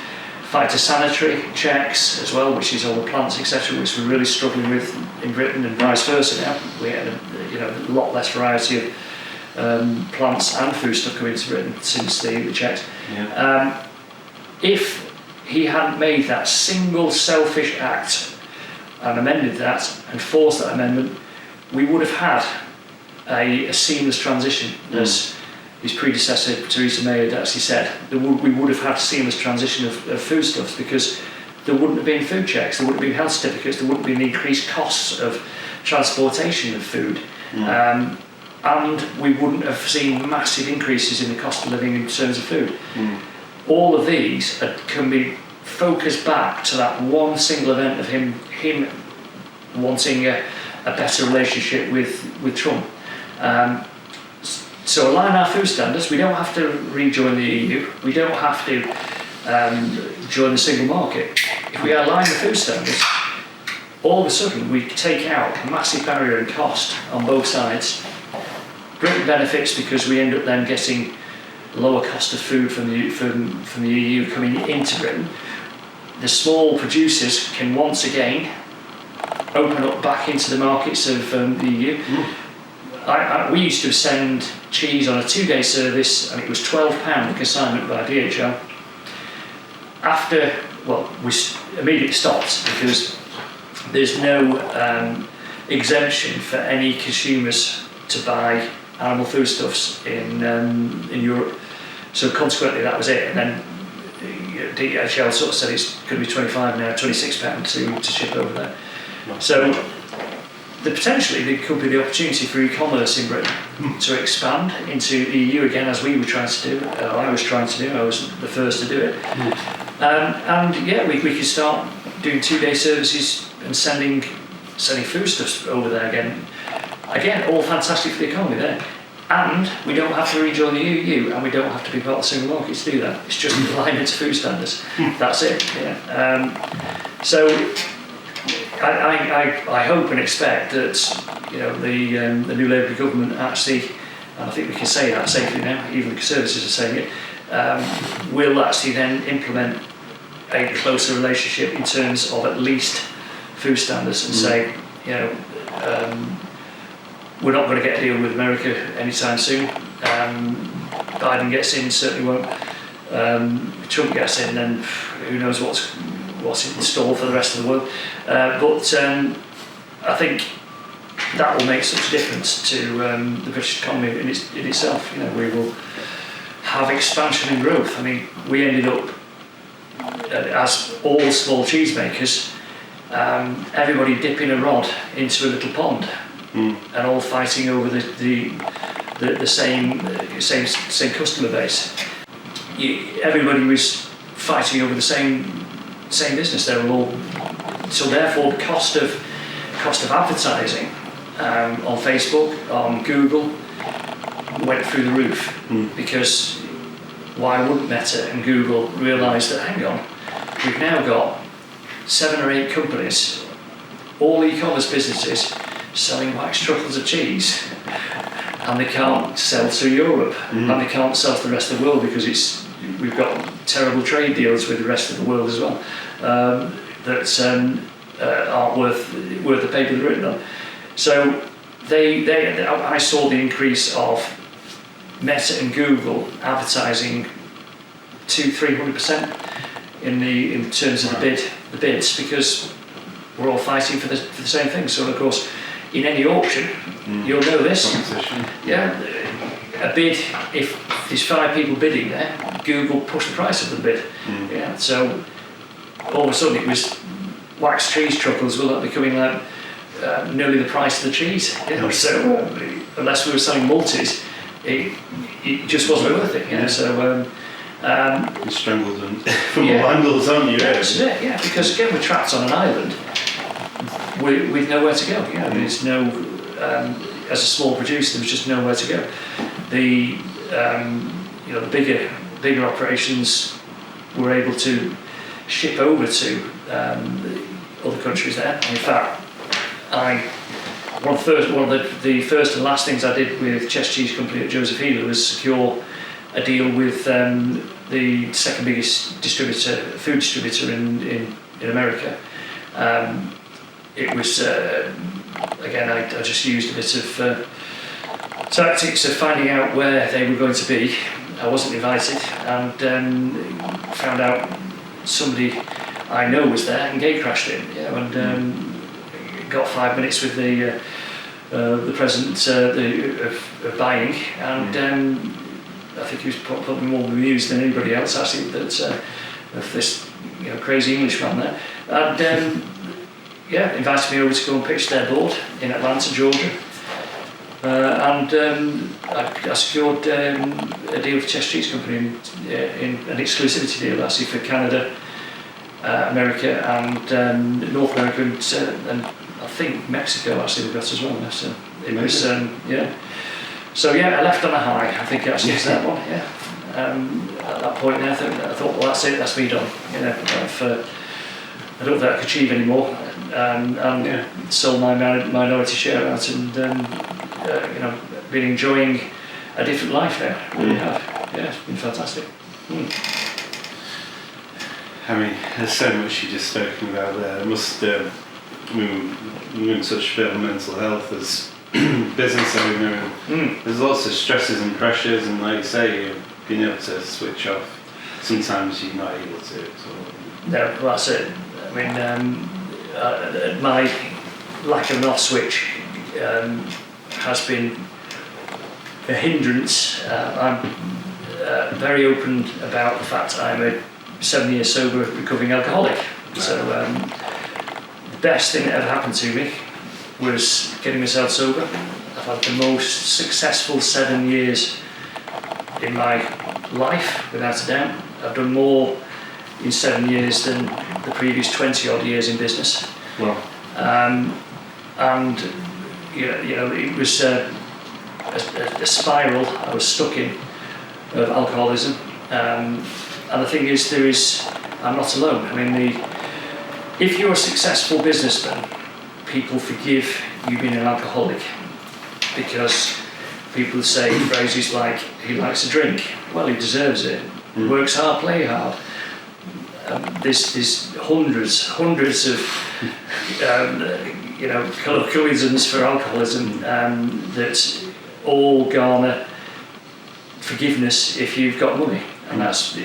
phytosanitary checks as well, which is all the plants, etc., which we're really struggling with in Britain, and vice versa now. We had a lot less variety of plants and food stuff coming into Britain since the checks. Yeah. If he hadn't made that single selfish act and amended that and forced that amendment, we would have had a seamless transition, as his predecessor Theresa May had actually said. We would have had a seamless transition of foodstuffs, because there wouldn't have been food checks, there wouldn't have been health certificates, there wouldn't have been increased costs of transportation of food. And we wouldn't have seen massive increases in the cost of living in terms of food. All of these can be focused back to that one single event of him wanting a better relationship with Trump. So align our food standards. We don't have to rejoin the EU. We don't have to join the single market. If we align the food standards, all of a sudden we take out a massive barrier in cost on both sides. Britain benefits because we end up then getting lower cost of food from the EU coming into Britain. The small producers can once again open up back into the markets of the EU. We used to send cheese on a 2-day service, and it was £12 a consignment by DHL. We immediately stopped because there's no exemption for any consumers to buy animal foodstuffs in Europe. So consequently, that was it. And then DHL sort of said it's going to be £25 now, £26 to ship over there. So potentially there could be the opportunity for e-commerce in Britain to expand into the EU again, as we were trying to do. I was trying to do. I was the first to do it. We could start doing 2-day services and sending foodstuffs over there again. Again, all fantastic for the economy there. And we don't have to rejoin the EU, and we don't have to be part of the single market to do that. It's just alignment to food standards. That's it. Yeah. So I hope and expect that the new Labour government actually, and I think we can say that safely now, even the Conservatives are saying it, will actually then implement a closer relationship in terms of at least food standards, and say, we're not going to get a deal with America anytime soon. Biden gets in, certainly won't. Trump gets in, then who knows what's in store for the rest of the world. But I think that will make such a difference to the British economy in itself. You know, we will have expansion and growth. I mean, we ended up, as all small cheesemakers, everybody dipping a rod into a little pond and all fighting over the same customer base. Everybody was fighting over the same business. They were all, so therefore the cost of advertising on Facebook, on Google, went through the roof because why wouldn't Meta and Google realise that, hang on, we've now got 7 or 8 companies, all e-commerce businesses, selling wax truffles of cheese, and they can't sell to Europe, and they can't sell to the rest of the world because we've got terrible trade deals with the rest of the world as well that aren't worth the paper they're written on. So I saw the increase of Meta and Google advertising 200-300% in terms of the bids, because we're all fighting for the same thing. So of course, in any auction, you'll know this. Yeah, a bid, if there's 5 people bidding there, Google push the price of the bid. Yeah, so all of a sudden it was wax cheese truffles were becoming like nearly the price of the cheese. You know? So unless we were selling multis, it just wasn't worth it. You know? So you strangled them from all angles, aren't you? That's it. Yeah, because again we're trapped on an island with nowhere to go. You know, there's no as a small producer, there's just nowhere to go. The bigger operations were able to ship over to other countries there. And in fact, one of the first and last things I did with Cheshire Cheese Company at Joseph Healer was secure a deal with the second biggest food distributor in America. It was again, I just used a bit of tactics of finding out where they were going to be. I wasn't invited, and found out somebody I know was there and gate crashed in. You know, and got 5 minutes with the president of buying, and I think he was probably more amused than anybody else actually of this crazy Englishman there, and invited me over to go and pitch their board in Atlanta, Georgia. I secured a deal with Cheshire Cheese Company in an exclusivity deal actually for Canada, America, and North America, and I think Mexico actually we got as well. So it was So I left on a high. I think actually it's that one. Yeah. At that point, I thought, well, that's it. That's me done. You know, I don't think I could achieve anymore, and sold my minority share out, and been enjoying a different life now. Really have. Yeah, it's been fantastic. I mean, there's so much you just spoken about there. It must, we're in such a bit of mental health as business owner, and there's lots of stresses and pressures, and like you say, being able to switch off. Sometimes you're not able to. No, well, that's it. I mean, my lack of an off switch has been a hindrance. I'm very open about the fact I'm a 7 year sober recovering alcoholic. Right. So the best thing that ever happened to me was getting myself sober. I've had the most successful 7 years in my life, without a doubt. I've done more in 7 years than the previous 20 odd years in business. Wow. And it was a spiral I was stuck in of alcoholism. And the thing is, I'm not alone. I mean, if you're a successful businessman, people forgive you being an alcoholic because people say phrases like, he likes to drink, well, he deserves it, he works hard, play hard. There's hundreds of colloquialisms for alcoholism that all garner forgiveness if you've got money, and that's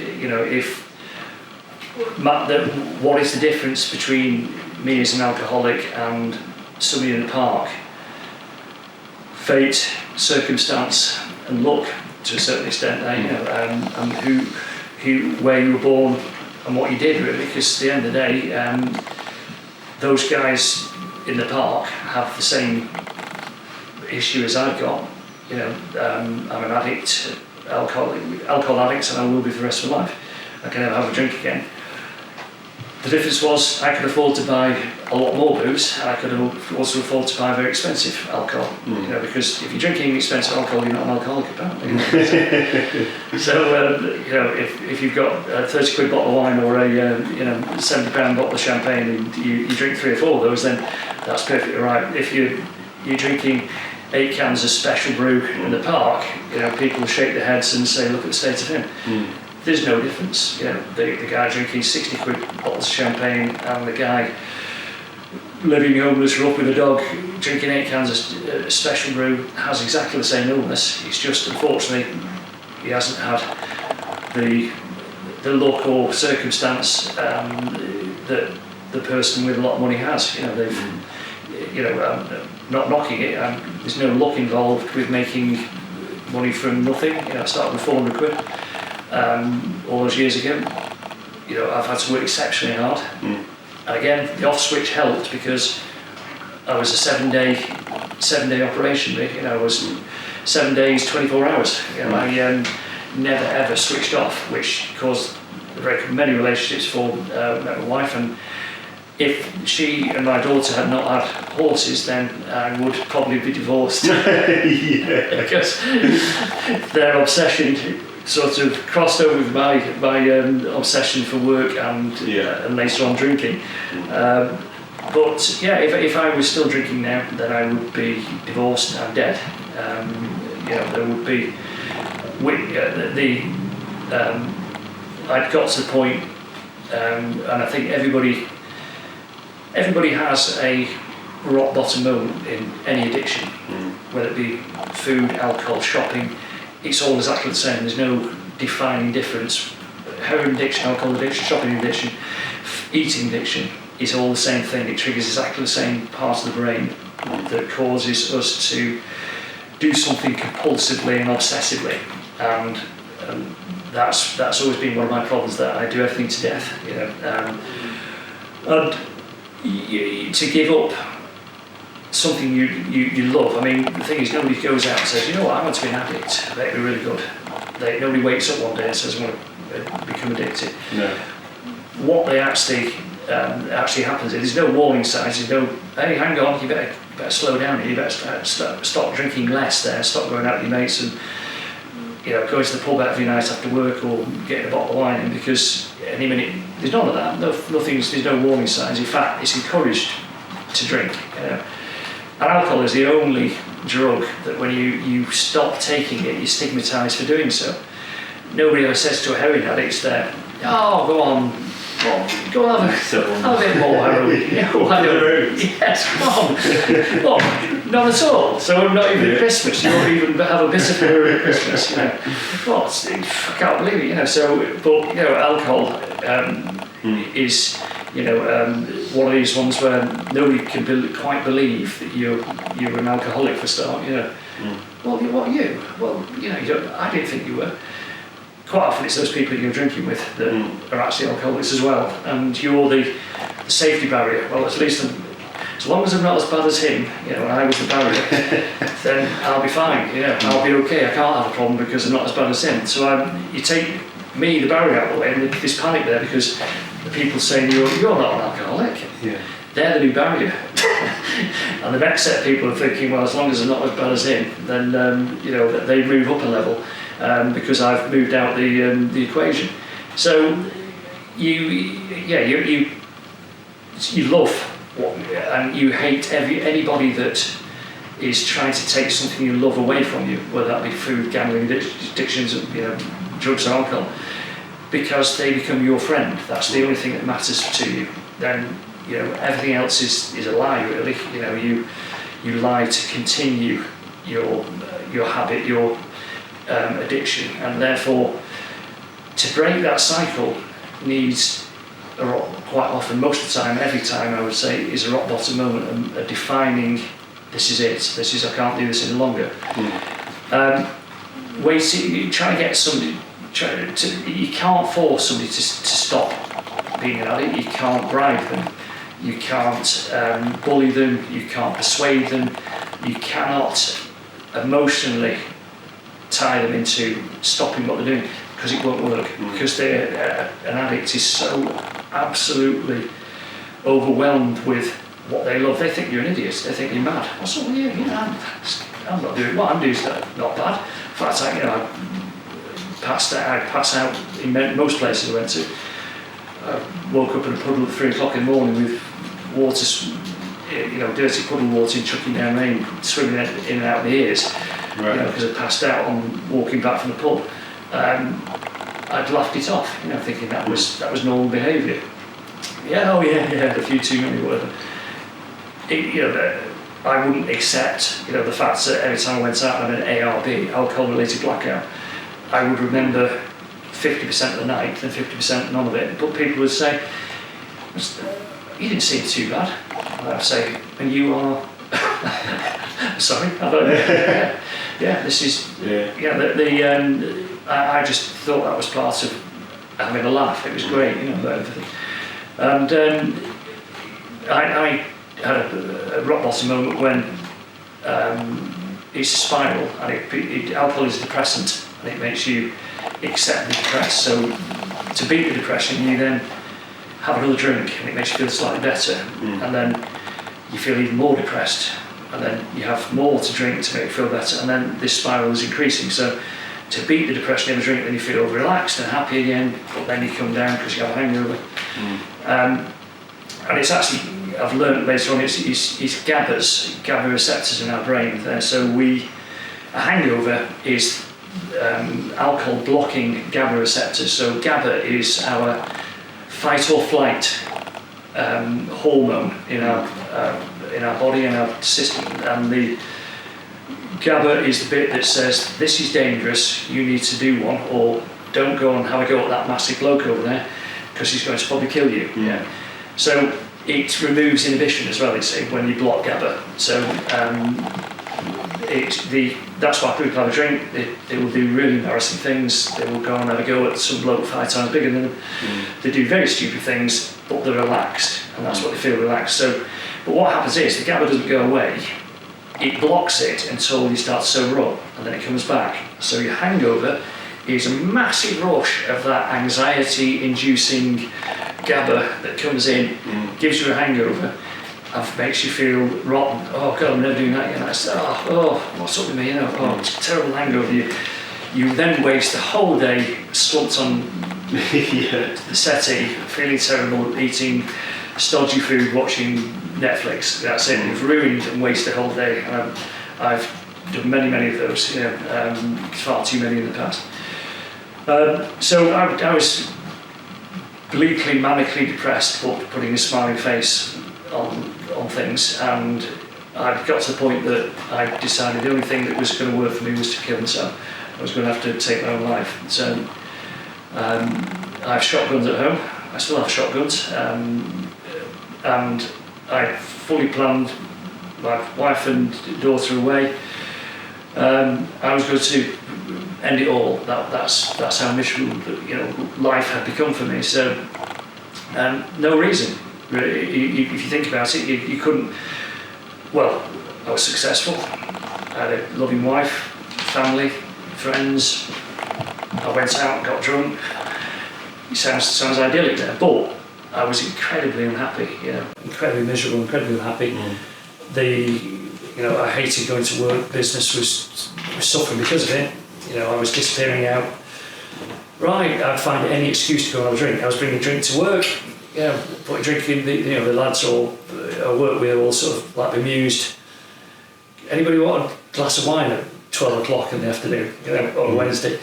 what is the difference between me as an alcoholic and somebody in the park, fate, circumstance, and luck to a certain extent, and where you were born and what you did, really, because at the end of the day, those guys in the park have the same issue as I've got. I'm an addict, alcohol addict, and I will be for the rest of my life. I can never have a drink again. The difference was I could afford to buy a lot more booze, and I could also afford to buy very expensive alcohol. Because if you're drinking expensive alcohol, you're not an alcoholic, apparently. So if you've got a 30 quid bottle of wine or a £70 bottle of champagne, and you drink 3 or 4 of those, then that's perfectly right. If you're drinking 8 cans of special brew in the park, people shake their heads and say, "Look at the state of him." There's no difference. The guy drinking 60 quid bottles of champagne and the guy living homeless or up with a dog drinking 8 cans of special brew has exactly the same illness. It's just, unfortunately, he hasn't had the luck or circumstance that the person with a lot of money has. Not knocking it. There's no luck involved with making money from nothing. I started with 400 quid. All those years ago, I've had to work exceptionally hard. And again, the off switch helped because I was a 7-day operation. I was 7 days, 24 hours. I never ever switched off, which caused very many relationships for my wife. And if she and my daughter had not had horses, then I would probably be divorced. Because their obsession sort of crossed over with my obsession for work and later on drinking. But if I was still drinking now, then I would be divorced and dead. There would be I'd got to the point, and I think everybody has a rock bottom moment in any addiction, whether it be food, alcohol, shopping. It's all exactly the same. There's no defining difference. Heroin addiction, alcohol addiction, shopping addiction, eating addiction is all the same thing. It triggers exactly the same part of the brain that causes us to do something compulsively and obsessively. And that's always been one of my problems, that I do everything to death. And to give up something you love. I mean, the thing is, nobody goes out and says, I want to be an addict. That'd be really good. Nobody wakes up one day and says, I want to become addicted. No. What they actually happens is, there's no warning signs. There's no, hey, hang on, you better slow down. You better stop drinking less there. Stop going out with your mates and going to the pub every night after work, or getting a bottle of wine in, because any minute there's none of that. There's no warning signs. In fact, it's encouraged to drink. And alcohol is the only drug that when you stop taking it, you're stigmatised for doing so. Nobody ever says to a heroin addict there, "Oh, go on, go have a bit more heroin." Why don't you? Yes, come on. Well, not at all. So not even at Christmas. You won't even have a bit of heroin at Christmas. I can't believe it. But alcohol is. One of these ones where nobody can quite believe that you're an alcoholic for a start. Well, what are you? Well, I didn't think you were. Quite often it's those people you're drinking with that are actually alcoholics as well, and you're the safety barrier. Well, at least as long as I'm not as bad as him, and I was the barrier, then I'll be fine. I'll be okay. I can't have a problem because I'm not as bad as him. So you take me, the barrier, out of the way, and there's panic there because the people saying you're not an alcoholic. They're the new barrier. And the next set of people are thinking, well, as long as I'm not as bad as him, then they move up a level because I've moved out the equation. So you love and you hate anybody that is trying to take something you love away from you, whether that be food, gambling, addictions, drugs or alcohol, because they become your friend. That's the only thing that matters to you. Then everything else is a lie, really. You lie to continue your habit, your addiction, and therefore to break that cycle needs quite often, most of the time, every time, I would say, is a rock bottom moment, a defining, this is it, I can't do this any longer. Ways you try to get somebody, you can't force somebody to stop being an addict, you can't bribe them, you can't bully them, you can't persuade them, you cannot emotionally tie them into stopping what they're doing, because it won't work, because an addict is so absolutely overwhelmed with what they love. They think you're an idiot, they think you're mad. What's wrong with you? I'm not doing what I'm doing, is not bad. In fact, I pass out in most places I went to. I woke up in a puddle at 3 o'clock in the morning with water, dirty puddle water chucking down rain, swimming in and out of my ears, because I passed out on walking back from the pub. I'd laughed it off, thinking that was normal behaviour. A few too many, whatever. I wouldn't accept, the fact that every time I went out on an ARB, alcohol-related blackout, I would remember 50% of the night and 50% none of it. But people would say, "You didn't seem too bad." And I'd say, "And you are." Sorry, I don't know. This is. I just thought that was part of having a laugh. It was great, everything. And I had a rock bottom moment when it's a spiral, and alcohol is a depressant, and it makes you accept the depressed. So to beat the depression, you then have another drink, and it makes you feel slightly better, and then you feel even more depressed, and then you have more to drink to make you feel better, and then this spiral is increasing. So to beat the depression, you have a drink, then you feel relaxed and happy again, but then you come down because you have a hangover. And it's actually, I've learned later on, it's GABA receptors in our brain there. So a hangover is alcohol blocking GABA receptors. So GABA is our fight or flight hormone in our body and our system, and the GABA is the bit that says this is dangerous, you need to do one, or don't go and have a go at that massive bloke over there because he's going to probably kill you. So it removes inhibition as well, when you block GABA. So that's why people have a drink. They will do really embarrassing things. They will go and have a go at some bloke 5 times bigger than them. They do very stupid things, but they're relaxed, and that's what they feel, relaxed. So, but what happens is the GABA doesn't go away. It blocks it until you start to sober up, and then it comes back. So your hangover is a massive rush of that anxiety-inducing GABA that comes in, gives you a hangover, and makes you feel rotten. Oh God, I'm never doing that again. I say, what's up with me? It's a terrible hangover. You then waste the whole day slumped on the settee, feeling terrible, eating stodgy food, watching Netflix. That's it. You've ruined and wasted the whole day. And I've done many of those. Far too many in the past. So I was bleakly, manically depressed, but putting a smiling face on things, and I got to the point that I decided the only thing that was going to work for me was to kill myself. I was going to have to take my own life. So I have shotguns at home. I still have shotguns, and I fully planned, my wife and daughter away. I was going to end it all. That's how miserable life had become for me. So no reason. Really, if you think about it, you couldn't. Well, I was successful. I had a loving wife, family, friends. I went out, got drunk. It sounds idyllic there, but I was incredibly unhappy. Incredibly miserable, incredibly unhappy. I hated going to work. Business was suffering because of it. I was disappearing out. Right, I'd find any excuse to go and have a drink. I was bringing a drink to work. Putting drink in. The lads I work with all sort of like bemused. Anybody want a glass of wine at 12 o'clock in the afternoon? On a Wednesday.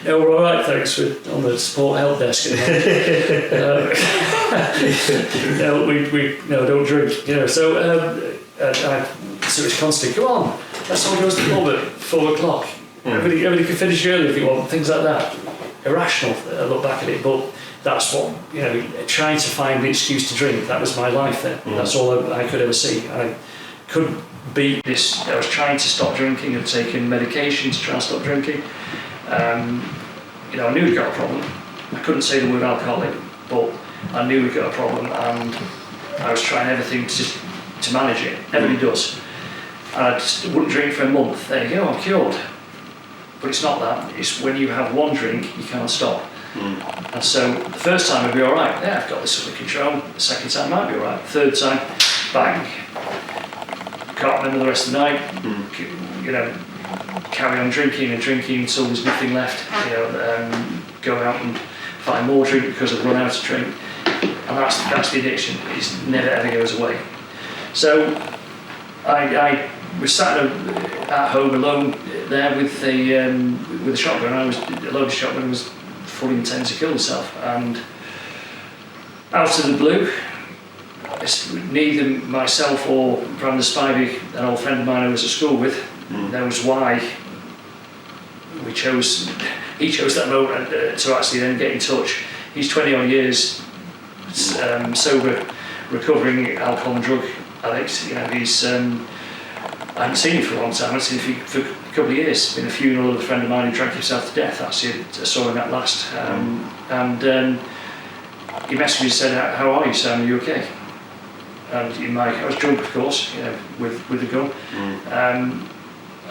No, we're all right, thanks. We're on the support help desk. No, don't drink. So it was constant. Come on, let's all go to the pub at 4 o'clock. Everybody can finish early if you want. Things like that. Irrational. I look back at it, but that's what, trying to find the excuse to drink, that was my life then. That's all I could ever see. I couldn't beat this. I was trying to stop drinking. I'd taken medication to try and stop drinking. I knew we'd got a problem. I couldn't say the word alcoholic, but I knew we'd got a problem, and I was trying everything to manage it. Everybody does. And I just wouldn't drink for a month. There you go, I'm cured. But it's not that. It's when you have one drink, you can't stop. And so the first time I'd be all right. Yeah, I've got this under control. The second time might be all right. Third time, bang. Can't remember the rest of the night. Carry on drinking until there's nothing left. Go out and find more drink because I've run out of drink. And that's the addiction. It never ever goes away. So I was sat at home alone there with a shotgun. I was a loaded shotgun. I was fully intent to kill myself. And out of the blue, neither myself or Brandon Spivey, an old friend of mine I was at school with, knows why he chose that moment to actually then get in touch. He's 20 odd years sober, recovering alcohol and drug addict. He's I haven't seen him for a long time. I haven't seen him for a couple of years. Been a funeral of a friend of mine who drank himself to death. Actually, I saw him at last, and he messaged me and said, "How are you, Sam? Are you okay?" And I was drunk, of course, with the gun. I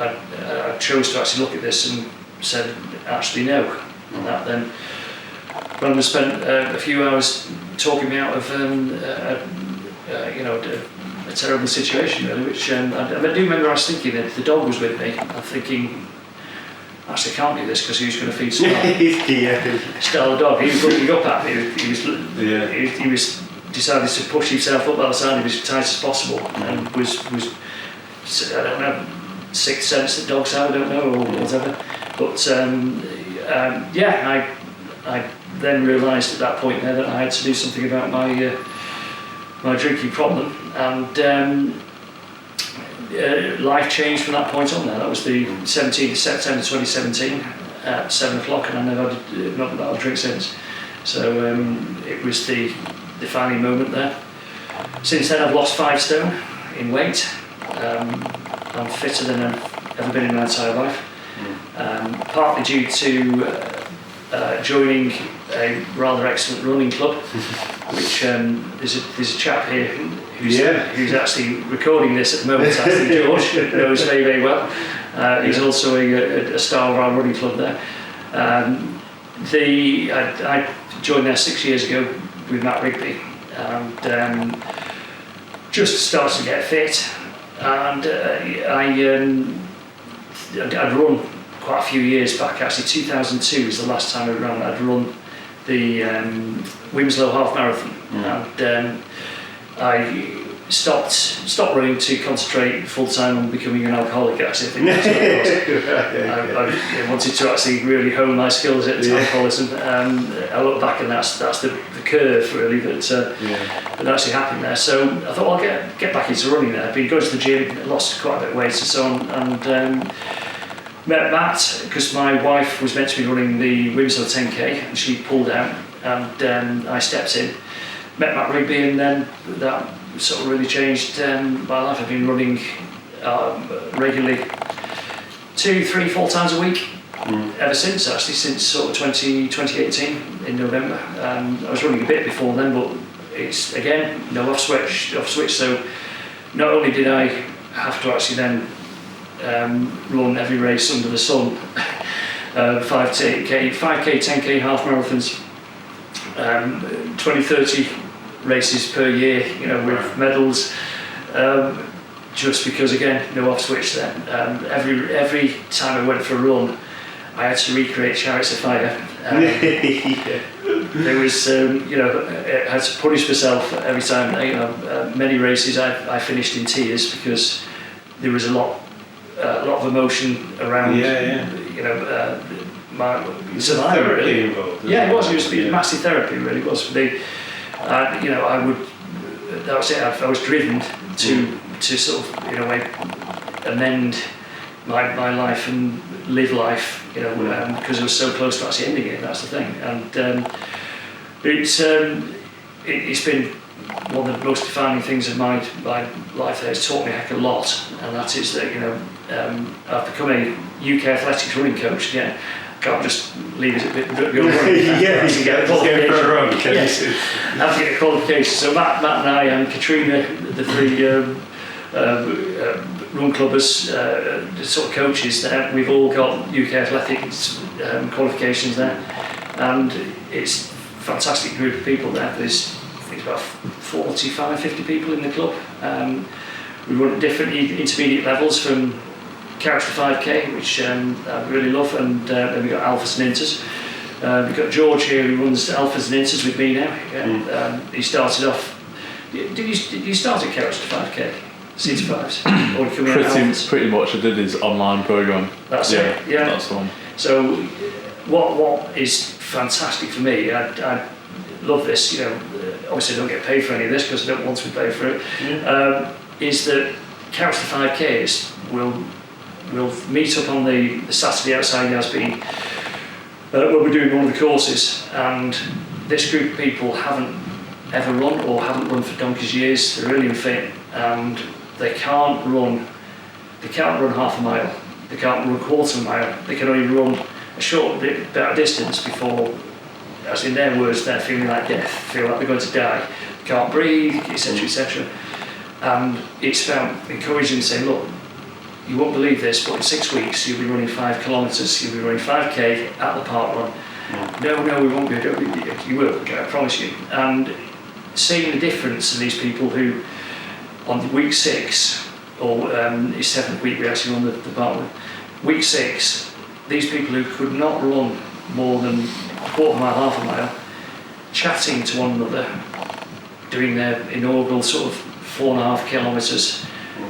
chose to actually look at this and said, actually no. And that then, Brandon spent a few hours talking me out of a terrible situation, really. Which I do remember I was thinking that the dog was with me. I'm thinking, actually I can't do this because who's going to feed Star? Star the dog. He was looking up at me. He was decided to push himself up by the side of his as tight as possible, and was I don't know, sixth sense that dogs have, I don't know, or whatever. But I then realised at that point there that I had to do something about my drinking problem, and life changed from that point on. There, that was the 17th of September 2017 at 7 o'clock, and I never had not had a drink since. So it was the defining moment there. Since then, I've lost 5 stone in weight. I'm fitter than I've ever been in my entire life. Partly due to joining a rather excellent running club, which there's a chap here who's actually recording this at the moment. Actually, George knows very, very well. He's also a star of our running club there. I joined there 6 years ago with Matt Rigby, and just started to get fit. And I'd run quite a few years back. Actually, 2002 was the last time I'd run the Winslow Half Marathon, and I stopped running to concentrate full time on becoming an alcoholic. Actually, I think that's what it was. I wanted to actually really hone my skills at alcoholism. I look back, and that's the curve really that actually happened there. So I thought, I'll get back into running there. I've been going to the gym, lost quite a bit of weight and so on, and met Matt because my wife was meant to be running the Winslow 10k, and she pulled out, and I stepped in. Met Matt Rigby, and then that sort of really changed my life. I've been running regularly 2, 3, 4 times a week ever since, actually, since sort of 2018 in November. I was running a bit before then, but it's again no off switch. So not only did I have to actually then run every race under the sun, 5k, 10k, half marathons, 20-30 races per year, with medals, just because again no off switch then. Every time I went for a run, I had to recreate Chariots of Fire. There was I had to punish myself every time. Many races I finished in tears because there was a lot of emotion around. My survival really. Involved, it was massive therapy, really. It was. That was it. I was driven to sort of, in a way, amend my life and live life, because it was so close to actually ending it. That's the thing. And It's been one of the most defining things of my life there. It's taught me a heck of a lot, and that is that I've become a UK athletics running coach. Yeah, can't just leave it a bit go running. Yeah, you get a run. Yes, I have to get a qualification. So Matt and I and Katrina, the three run clubbers, sort of coaches there, we've all got UK athletics qualifications there, and it's a fantastic group of people there. There's I think about 45, 50 people in the club. We run at different intermediate levels, from couch to 5k, which I really love, and then we've got alphas and inters. We've got George here who runs alphas and inters with me now. He started off. Did you start at couch to 5k? C to 5s? Or coming out pretty much. I did his online program. That's it. Yeah, that's the one. So what is fantastic for me, I love this. Obviously I don't get paid for any of this because I don't want to be paid for it. Is that couch to 5Ks will meet up on the Saturday outside the Asby where we're doing one of the courses, and this group of people haven't ever run or haven't run for donkey's years. They're really unfit, and they can't run half a mile, they can't run a quarter of a mile, they can only run a short bit of distance before, as in their words, they're feeling like death, feel like they're going to die, can't breathe, etc, etc. And it's found encouraging to say, look, you won't believe this, but in 6 weeks you'll be running 5 kilometres, you'll be running 5k at the park run. No, we won't be. You will, I promise you. And seeing the difference in these people who, on week 6, or his 7th week, we actually run the park run. Week 6, these people who could not run more than a quarter mile, half a mile, chatting to one another, doing their inaugural sort of 4.5 kilometres,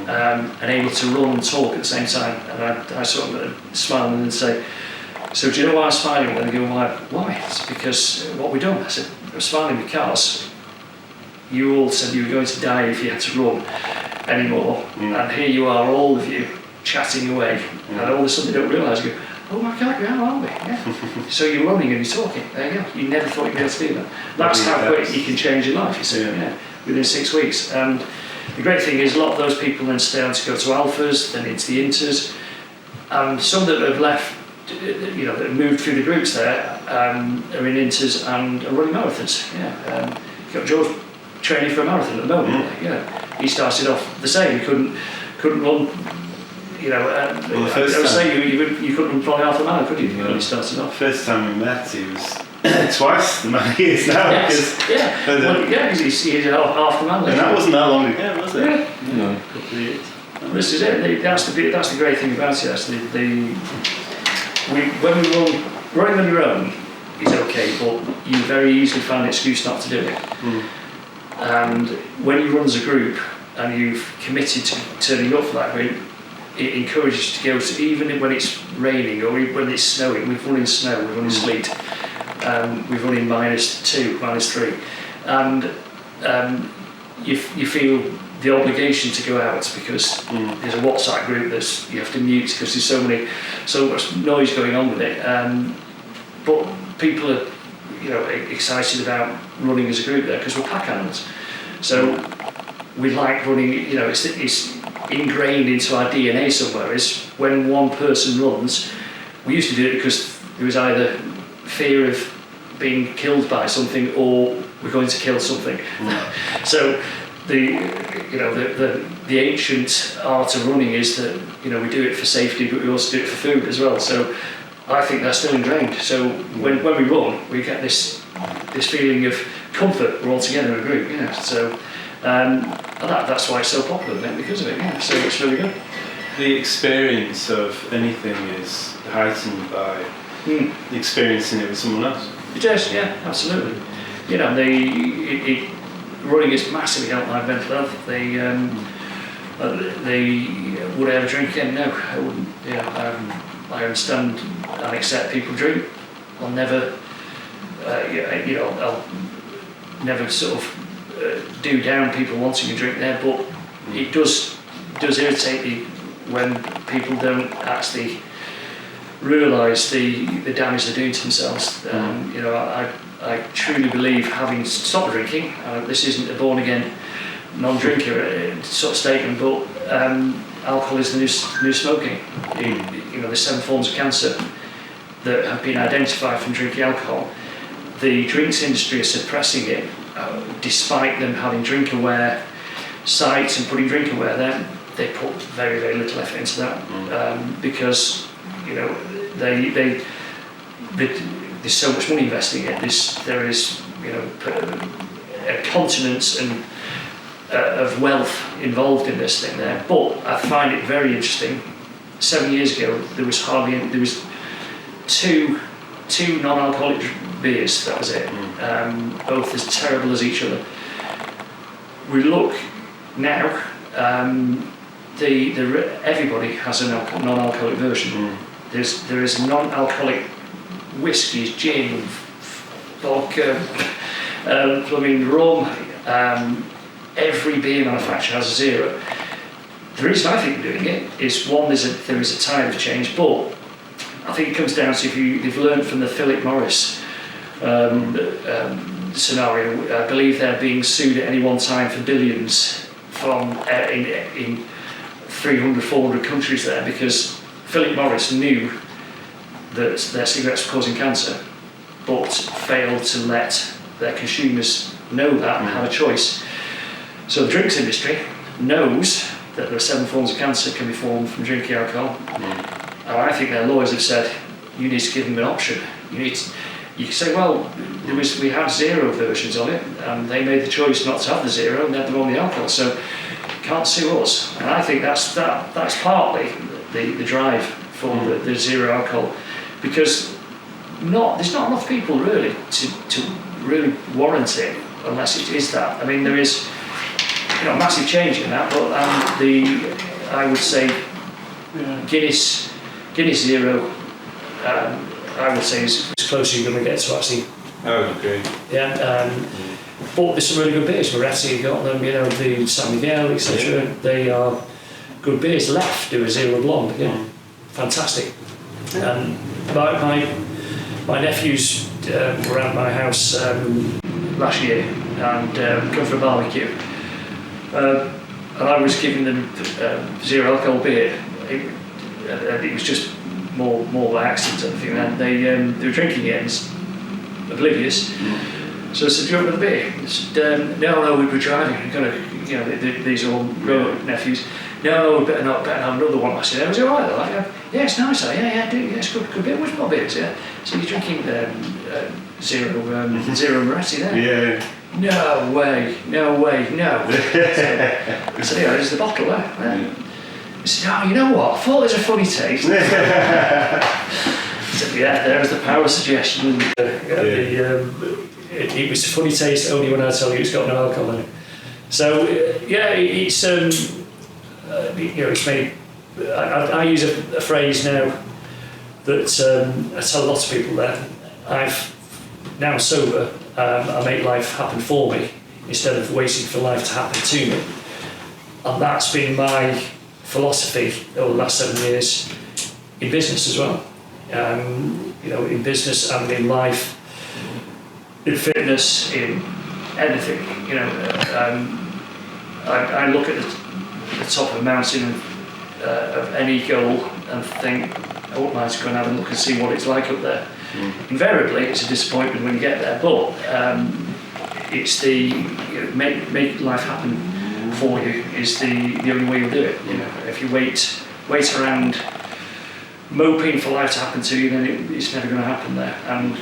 and able to run and talk at the same time. And I sort of smile and say, so do you know why I'm smiling? And they go, why? It's because what we've done. I said, I'm smiling because you all said you were going to die if you had to run anymore, and here you are, all of you, chatting away, and all of a sudden they don't realise, you go, oh my God, we are, aren't we? Yeah. So you're running and you're talking. There you go. You never thought you'd be able to do that. That's how quick you can change your life, you see, within 6 weeks. And the great thing is a lot of those people then stay on to go to alphas, then into the inters, and some that have left, that have moved through the groups there, are in inters and are running marathons. You've got George training for a marathon at the moment. He started off the same. He couldn't run. I was saying you couldn't run probably half a mile, could you? When he started off. First time we met, he was twice the man he is now. Yes. Because he's half the man. And that wasn't that long ago, was it? Yeah. No. This is it. That's the great thing about it. Actually, when we running on your own is okay, but you very easily find an excuse not to do it. And when you run as a group and you've committed to turning up for that group, it encourages you to go to, even when it's raining or when it's snowing. We've run in snow, we've run in sleet, we've run in -2, -3, and you feel the obligation to go out because there's a WhatsApp group that you have to mute because there's so much noise going on with it. But people are, excited about running as a group there because we're pack animals. So we like running. It's ingrained into our DNA somewhere. Is when one person runs, we used to do it because there was either fear of being killed by something or we're going to kill something. So the ancient art of running is that we do it for safety, but we also do it for food as well. So I think that's still ingrained. So when we run, we get this feeling of comfort. We're all together in a group, So and that's why it's so popular, because of it. So it's really good. The experience of anything is heightened by experiencing it with someone else. It is, yeah, absolutely. Running has massively helped my mental health. Would I ever drink again? No, I wouldn't. I understand and accept people drink. I'll never, I'll never sort of do down people wanting a drink there, but it does irritate me when people don't actually realise the damage they're doing to themselves. You know, I truly believe, having stopped drinking, this isn't a born again non-drinker sort of statement, but alcohol is the new smoking. You know, there's 7 forms of cancer that have been identified from drinking alcohol. The drinks industry is suppressing it, despite them having drink-aware sites and putting drink-aware there. They put very, very little effort into that because, you know, there's so much money investing in it. There is, you know, a continent and of wealth involved in this thing there. But I find it very interesting. 7 years ago, there was two non-alcoholic beers. That was it. Both as terrible as each other. We look now. Everybody has a non-alcoholic version. There is non-alcoholic whiskies, gin, vodka, rum. Every beer manufacturer has a zero. The reason I think they're doing it is, one, there is a tide of change, but I think it comes down to, if you've learned from the Philip Morris scenario, I believe they're being sued at any one time for billions from in 300, 400 countries there, because Philip Morris knew that their cigarettes were causing cancer, but failed to let their consumers know that and have a choice. So the drinks industry knows that there are 7 forms of cancer can be formed from drinking alcohol, and I think their lawyers have said, you need to give them an option. You can say, well, we had 0 versions of it, and they made the choice not to have the 0 and had them on the alcohol, so you can't sue us. And I think that's partly the drive for the 0 alcohol, because there's not enough people really to really warrant it unless it is that. I mean, there is, you know, massive change in that, but I would say Guinness 0, I would say is as close as you're going to get to actually. Oh, okay. Yeah, but there's some really good beers. Moretti got them, you know, the San Miguel, etc. Yeah. They are good beers. Left do a 0 blonde, yeah, fantastic. And my nephews were at my house last year and come for a barbecue. And I was giving them 0 alcohol beer. It was just more by accident, I think. And they were drinking it and was oblivious. So I said, "Do you want another beer?" They said, "No, we were driving. We're gonna, you know, these are all grown-up nephews. No, we better not have another one." I said, "Was it all right?" They're like, "Yeah, it's nice. Yeah, do. Yeah, it's good beer. Which more beers? Yeah." So you're drinking 0 Moretti there? Yeah. No way, no. So yeah, there's the bottle there. He said, "Oh, you know what? I thought it was a funny taste." I said, "Yeah, there is the power of suggestion." It was a funny taste only when I tell you it's got no alcohol in it. So yeah, it's you know, it's made. I use a phrase now that I tell lots of people that I've now sober. I make life happen for me instead of waiting for life to happen to me, and that's been my philosophy over the last 7 years in business as well. You know, in business and in life, in fitness, in anything. You know, I look at the top of a mountain of any goal and think, I wouldn't mind to go and have a look and see what it's like up there. Invariably, it's a disappointment when you get there, but it's make life happen for you is the only way you'll do it. You know, if you wait around moping for life to happen to you, then it's never going to happen there. And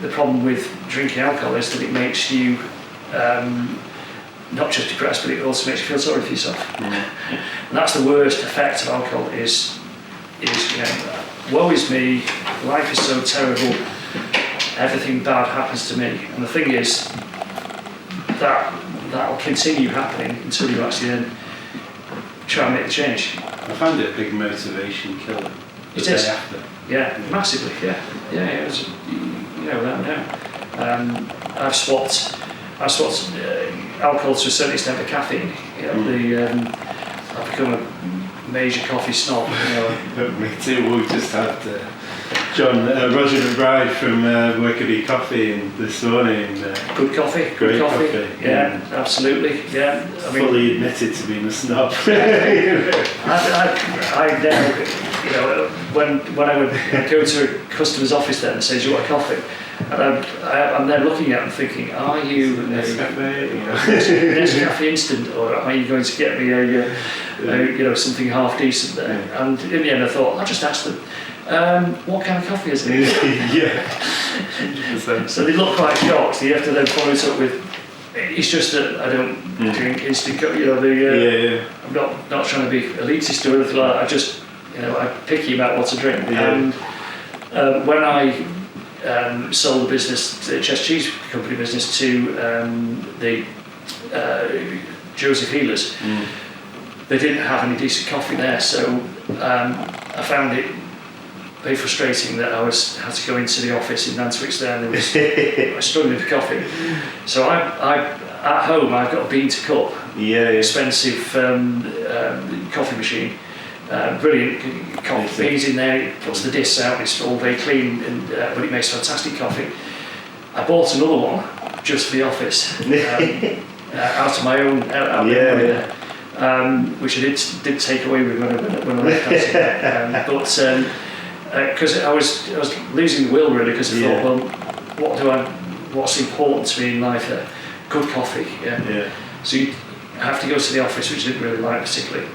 the problem with drinking alcohol is that it makes you not just depressed, but it also makes you feel sorry for yourself. And that's the worst effect of alcohol is you know, woe is me, life is so terrible, everything bad happens to me. And the thing is, that'll continue happening until you actually then try and make the change. I found it a big motivation killer. It is. After. Yeah, massively, yeah. It was, you know, without a doubt. I've swapped alcohol to a certain extent for caffeine. You know, I've become a major coffee snob. Me too. We just had Roger McBride from Workerbee Coffee this morning. Good coffee. Great coffee. Yeah, absolutely. Yeah, I mean, fully admitted to being a snob. I now, when I would go to a customer's office then and say, "Do you want a coffee?" And I'm there looking at them thinking, "Are you Nescafe instant, or are you going to get me a something half decent there?" Yeah. And in the end, I thought I'll just ask them, "What kind of coffee is it?" Yeah. So they look quite shocked. So you have to then follow it up with, "It's just that I don't drink instant coffee." I'm not trying to be elitist or anything like that. I just I'm picky about what to drink. Yeah. And when I sold the business, the Cheshire Cheese Company business, to the Joseph Healers, they didn't have any decent coffee there, so I found it very frustrating that I had to go into the office in Nantwich there, and I was struggling for coffee. So I at home I've got a bean to cup, expensive coffee machine. Brilliant coffee beans in there, it puts the discs out, it's all very clean, but it makes fantastic coffee. I bought another one just for the office, out of my own money there, which I did take away with when I left that. But because I was losing the will really, because I thought, well, what's important to me in life? Good coffee. So you have to go to the office, which I didn't really like particularly.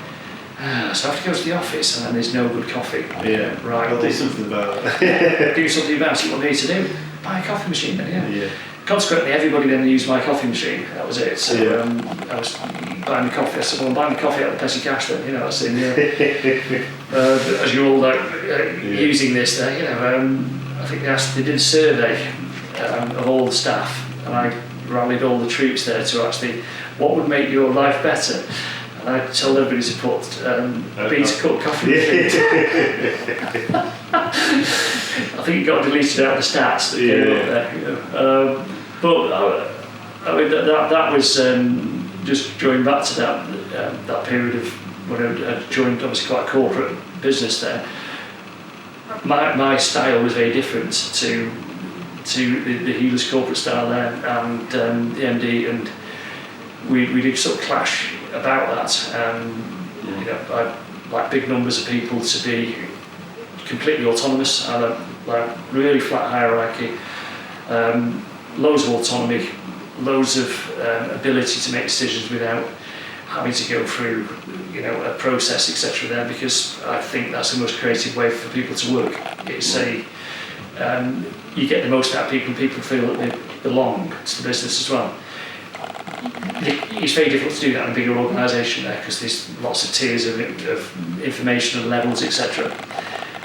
So I have to go to the office and then there's no good coffee. Right. I'll do something about it. Do something about it. What I need to do? Buy a coffee machine then, Consequently, everybody then used my coffee machine. That was it. So I was buying the coffee. I said, "Well, I'm buying the coffee out of Petty Cash then." That's in as you're all using this there, I think they did a survey of all the staff, and I rallied all the troops there to actually, what would make your life better? And I told everybody to put bean to cup coffee machine. I think it got deleted out of the stats that came up there. But I mean that was just going back to that period of when I joined, obviously quite a corporate business there. My style was very different to the Healers corporate style there, and the MD, and we did sort of clash about that. I like big numbers of people to be completely autonomous. I like really flat hierarchy, loads of autonomy, loads of ability to make decisions without having to go through a process, etc. there, because I think that's the most creative way for people to work. It's you get the most out of people, and people feel that they belong to the business as well. It's very difficult to do that in a bigger organisation there, because there's lots of tiers of information and levels, etc.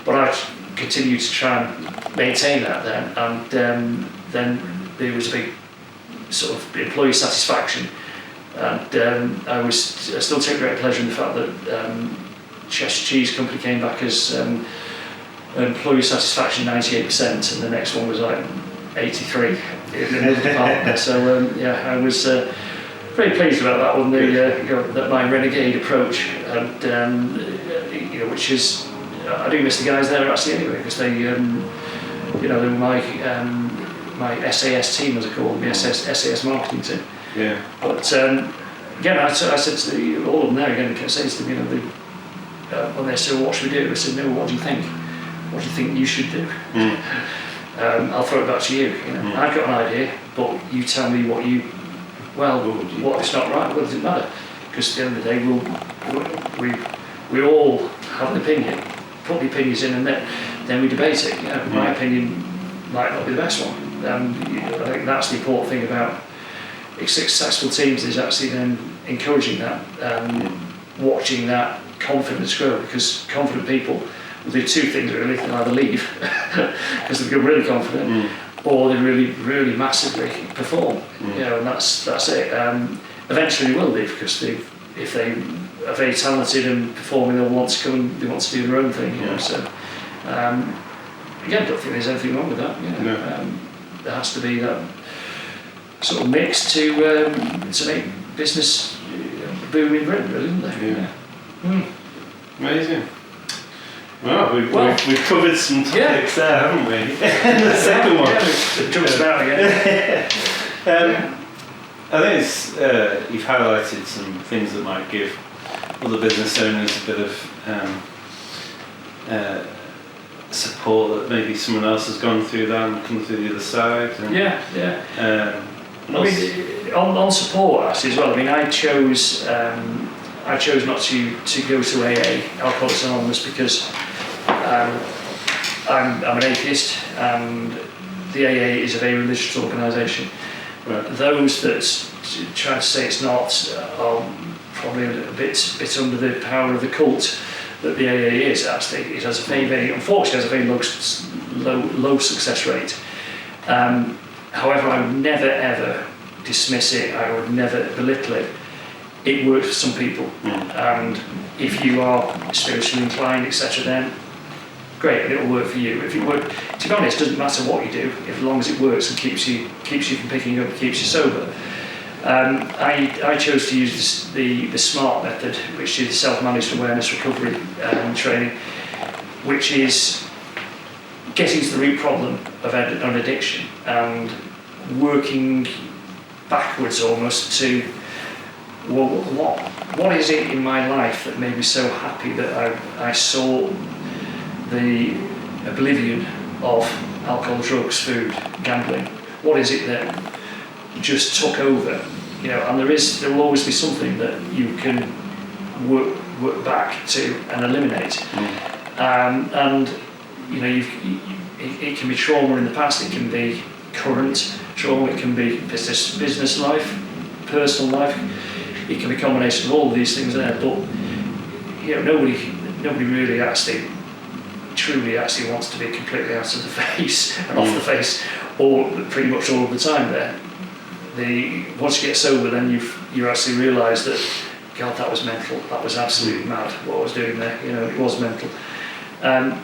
But I've continued to try and maintain that then, and then there was a big sort of employee satisfaction, and I still take great pleasure in the fact that Cheshire Cheese Company came back as employee satisfaction 98%, and the next one was like 83 in another department. So I was very pleased about that one. That my renegade approach, and which is, I do miss the guys there actually anyway, because they were my SAS team, as I call them, the SAS marketing team. Yeah. But again, I said to all of them there again, I kept saying to them, when they said, "What should we do?" I said, "No, what do you think? What do you think you should do?" I'll throw it back to you. I've got an idea, but you tell me what if it's not right, what does it matter? Because at the end of the day, we all have an opinion, put the opinions in, and then we debate it. My opinion might not be the best one. I think that's the important thing about successful teams, is actually then encouraging that, watching that confidence grow, because confident people will do two things really. They'll either leave because they become really confident, or they really, really massively perform. And that's it. Eventually they will leave, because if they are very talented and performing, they'll want to come. They want to do their own thing. So again, I don't think there's anything wrong with that. There has to be that sort of mix to make business boom in Britain, really, isn't there? Amazing. Well, we've covered some topics there, haven't we? The second one. Yeah, jumps about again. I think it's, you've highlighted some things that might give other business owners a bit of support that maybe someone else has gone through that and come through the other side. And, I mean, on support actually as well. I mean, I chose not to go to AA, Alcoholics Anonymous, because I'm an atheist, and the AA is a very religious organisation. Right. Those that try to say it's not are probably a bit under the power of the cult that the AA is. Actually, it has a very unfortunately has a very low success rate. However, I would never ever dismiss it. I would never belittle it. It works for some people, and if you are spiritually inclined, etc., then great, and it will work for you. If it work, to be honest, it doesn't matter what you do, as long as it works and keeps you from picking up, keeps you sober. I chose to use the SMART method, which is the self-managed awareness recovery training, which is getting to the root problem of an addiction and working backwards almost to, well, what is it in my life that made me so happy that I saw the oblivion of alcohol, drugs, food, gambling? What is it that just took over? You know, and there will always be something that you can work back to and eliminate. And you know, it can be trauma in the past, it can be current trauma, it can be business life, personal life. It can be a combination of all of these things there, but you know, nobody really truly wants to be completely out of the face and off the face, or pretty much all of the time there. Once you get sober, then you actually realise that, God, that was mental. That was absolutely mad what I was doing there. You know, it was mental. And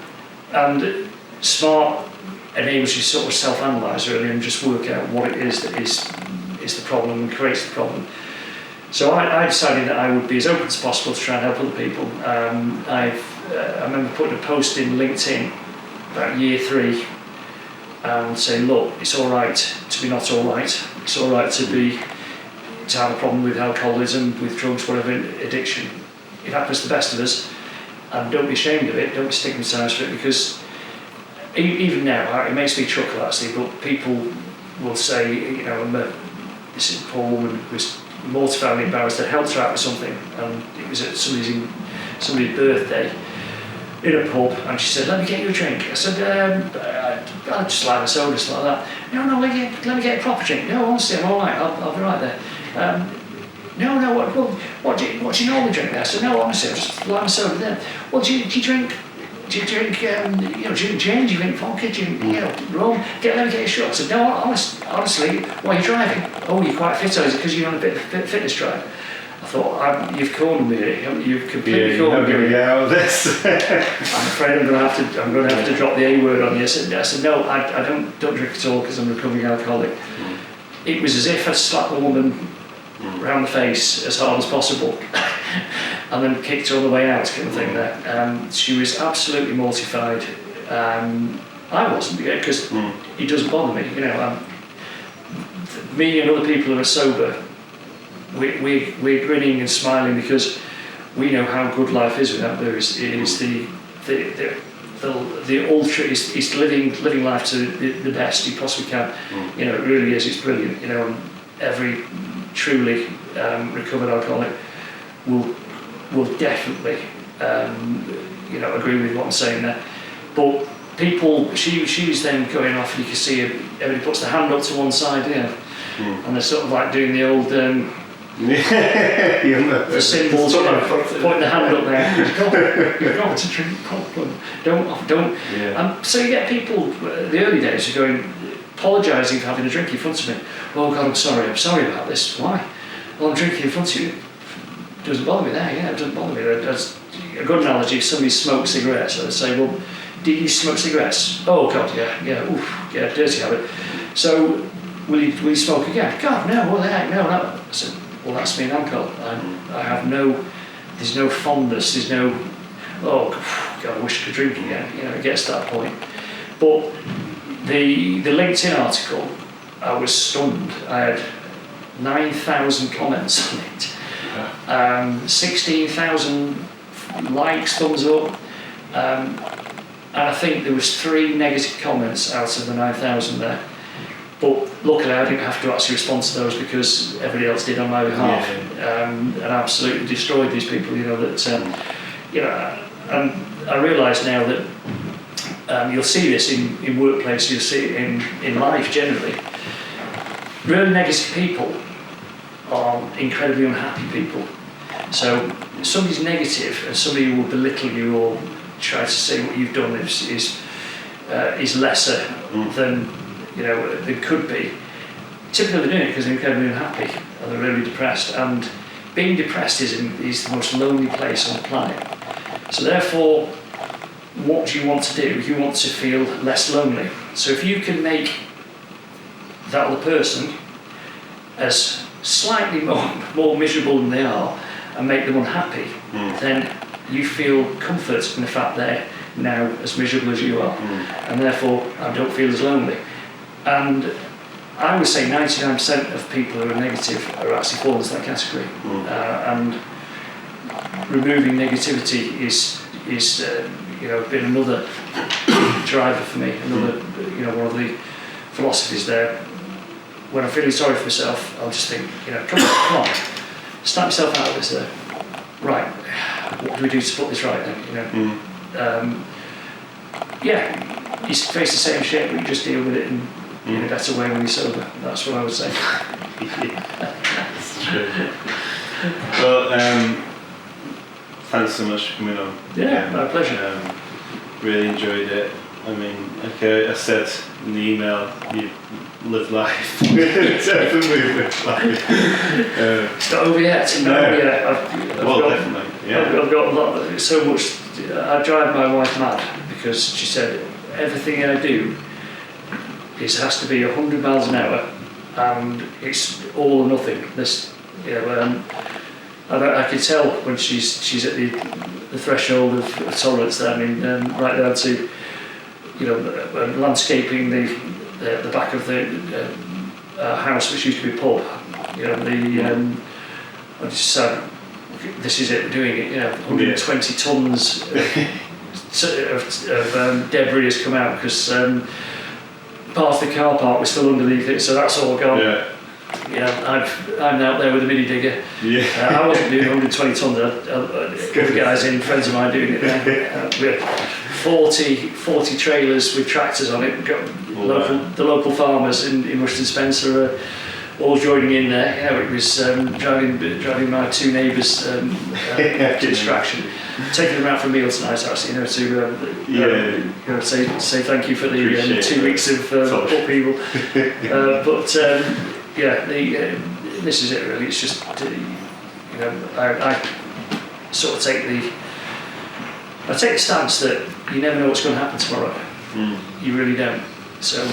SMART enables you to sort of self-analyse really and just work out what it is that is the problem and creates the problem. So I decided that I would be as open as possible to try and help other people. I remember putting a post in LinkedIn about year 3 and saying, look, it's all right to be not all right. It's all right to have a problem with alcoholism, with drugs, whatever addiction. It happens to the best of us, and don't be ashamed of it. Don't be stigmatised for it, because even now it makes me chuckle actually. But people will say, you know, this poor woman was mortifiedly embarrassed. I helped her out with something, and it was at somebody's birthday in a pub, and she said, let me get you a drink. I said, I'll just like a soda, something like that. No, let me get a proper drink. No, honestly, I'm all right, I'll be right there. What do you normally drink there? I said, no, honestly, I just like a soda there. Well, do you drink do you drink gin, do you drink vodka, do you drink, rum? Let me get a shot. I said, no, honestly, why are you driving? Oh, you're quite fit, is it because you're on a bit of fitness drive? I thought, you've cornered me here. You've completely cornered me. Yeah, out of this. I'm afraid I'm going to have to drop the A word on you. I said, no, I don't drink at all because I'm a recovering alcoholic. It was as if I slapped the woman around the face as hard as possible and then kicked her on the way out, kind of thing there. She was absolutely mortified. I wasn't, because it doesn't bother me. You know, me and other people who are sober, we're grinning and smiling because we know how good life is without booze. It is the ultra is living life to the best you possibly can. You know, it really is. It's brilliant. You know, and every truly recovered alcoholic will definitely agree with what I'm saying there. But people, she was then going off, and you can see everybody puts their hand up to one side, and they're sort of like doing the old the symbols, pointing the hand up there. You've got to drink properly. Don't. Yeah. So you get people, the early days, are going, apologising for having a drink in front of me. Oh God, I'm sorry about this. Why? Well, I'm drinking in front of you. It doesn't bother me there. Yeah, it doesn't bother me. That's a good analogy. If somebody smokes cigarettes, so they say, well, do you smoke cigarettes? Oh God, yeah, dirty habit. So will you smoke again? God, no. Well, no. I said, well, that's me and alcohol. I have there's no fondness, there's no oh God, I wish I could drink again. You know, it gets to that point. But the LinkedIn article, I was stunned. I had 9,000 comments on it, 16,000 likes, thumbs up, and I think there was 3 negative comments out of the 9,000 there. But luckily I didn't have to actually respond to those because everybody else did on my behalf, and absolutely destroyed these people. You know that, you know, and I realise now that you'll see this in workplace, you'll see it in life generally. Really negative people are incredibly unhappy people. So if somebody's negative and somebody will belittle you or try to say what you've done is lesser than than could be. Typically they're doing it because they're incredibly unhappy and they're really depressed. And being depressed is the most lonely place on the planet. So therefore, what do you want to do? You want to feel less lonely. So if you can make that other person as slightly more miserable than they are and make them unhappy, then you feel comfort in the fact they're now as miserable as you are, and therefore I don't feel as lonely. And I would say 99% of people who are negative are actually fall into that category. And removing negativity is been another driver for me, another one of the philosophies there. When I'm feeling sorry for myself, I'll just think, come on, snap yourself out of this there. Right, what do we do to put this right then? You face the same shit, but you just deal with it in a better way when you're sober. That's what I would say. That's true. Well, thanks so much for coming on. Yeah, my pleasure. Really enjoyed it. I mean, like I said in the email, you live life. Definitely live life. It's not over yet. Definitely. Yeah. I've got a lot. So much. I drive my wife mad because she said everything I do has to be 100 miles an hour, and it's all or nothing. I can tell when she's at the threshold of tolerance there. I mean, right down to landscaping the back of the house, which used to be a pub. I just said, this is it, we're doing it. 120 tons of debris has come out because part of the car park was still underneath it, so that's all gone. I'm out there with a mini digger. I wasn't doing 120 tons. Other guys friends of mine doing it there. We had 40 trailers with tractors on it. We've got the local farmers in Rushton Spencer all joining in there. It was driving my 2 neighbours to distraction. Taking them out for a meal tonight, actually, to say thank you for the 2 weeks of upheaval. This is it really. It's just I sort of take the stance that you never know what's going to happen tomorrow. You really don't. So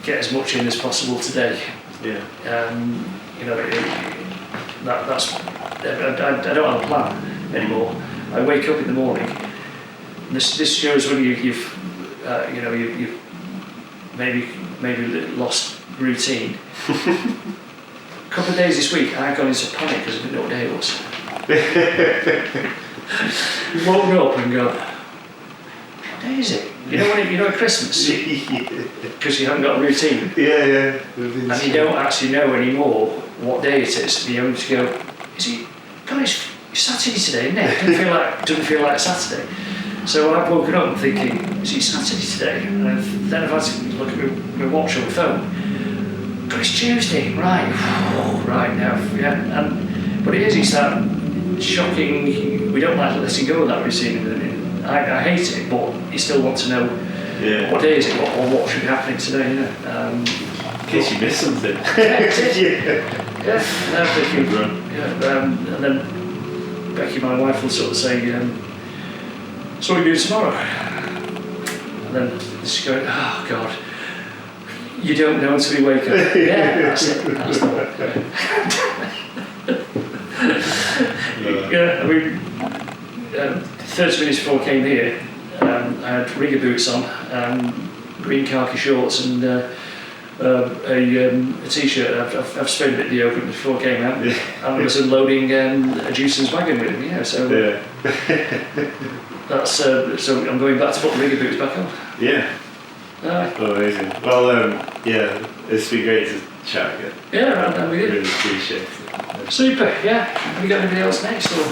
get as much in as possible today. That's I don't have a plan anymore. I wake up in the morning. This shows when you've maybe lost routine. A couple of days this week, I got into panic because I didn't know what day it was. Woke up and go, what day is it? At Christmas, because you haven't got a routine. And you don't actually know anymore what day it is. You only go, guys, it's Saturday today, isn't it? Doesn't feel like Saturday. So I've woken up thinking, is it Saturday today? And then I've had to look at my watch on my phone. God, it's Tuesday, right? Right now, but it is. It's that shocking. We don't like letting go of that routine. I hate it, but you still want to know what day is it, or what should be happening today. In case you miss something. And then Becky, my wife, will sort of say, so what are you doing tomorrow? And then she's going, oh God, you don't know until you wake up. That's it. That's the one. 30 minutes before I came here, I had rigger boots on, green khaki shorts and a t-shirt. I've sprayed a bit deodorant before I came out, and I was unloading a Juson's wagon with me. Yeah, so that's so I'm going back to put the rigger boots back on. Yeah. Amazing. Well, it's been great to chat again. Yeah, I'm with you. Really appreciate it. Super. Yeah. Have you got anybody else next or?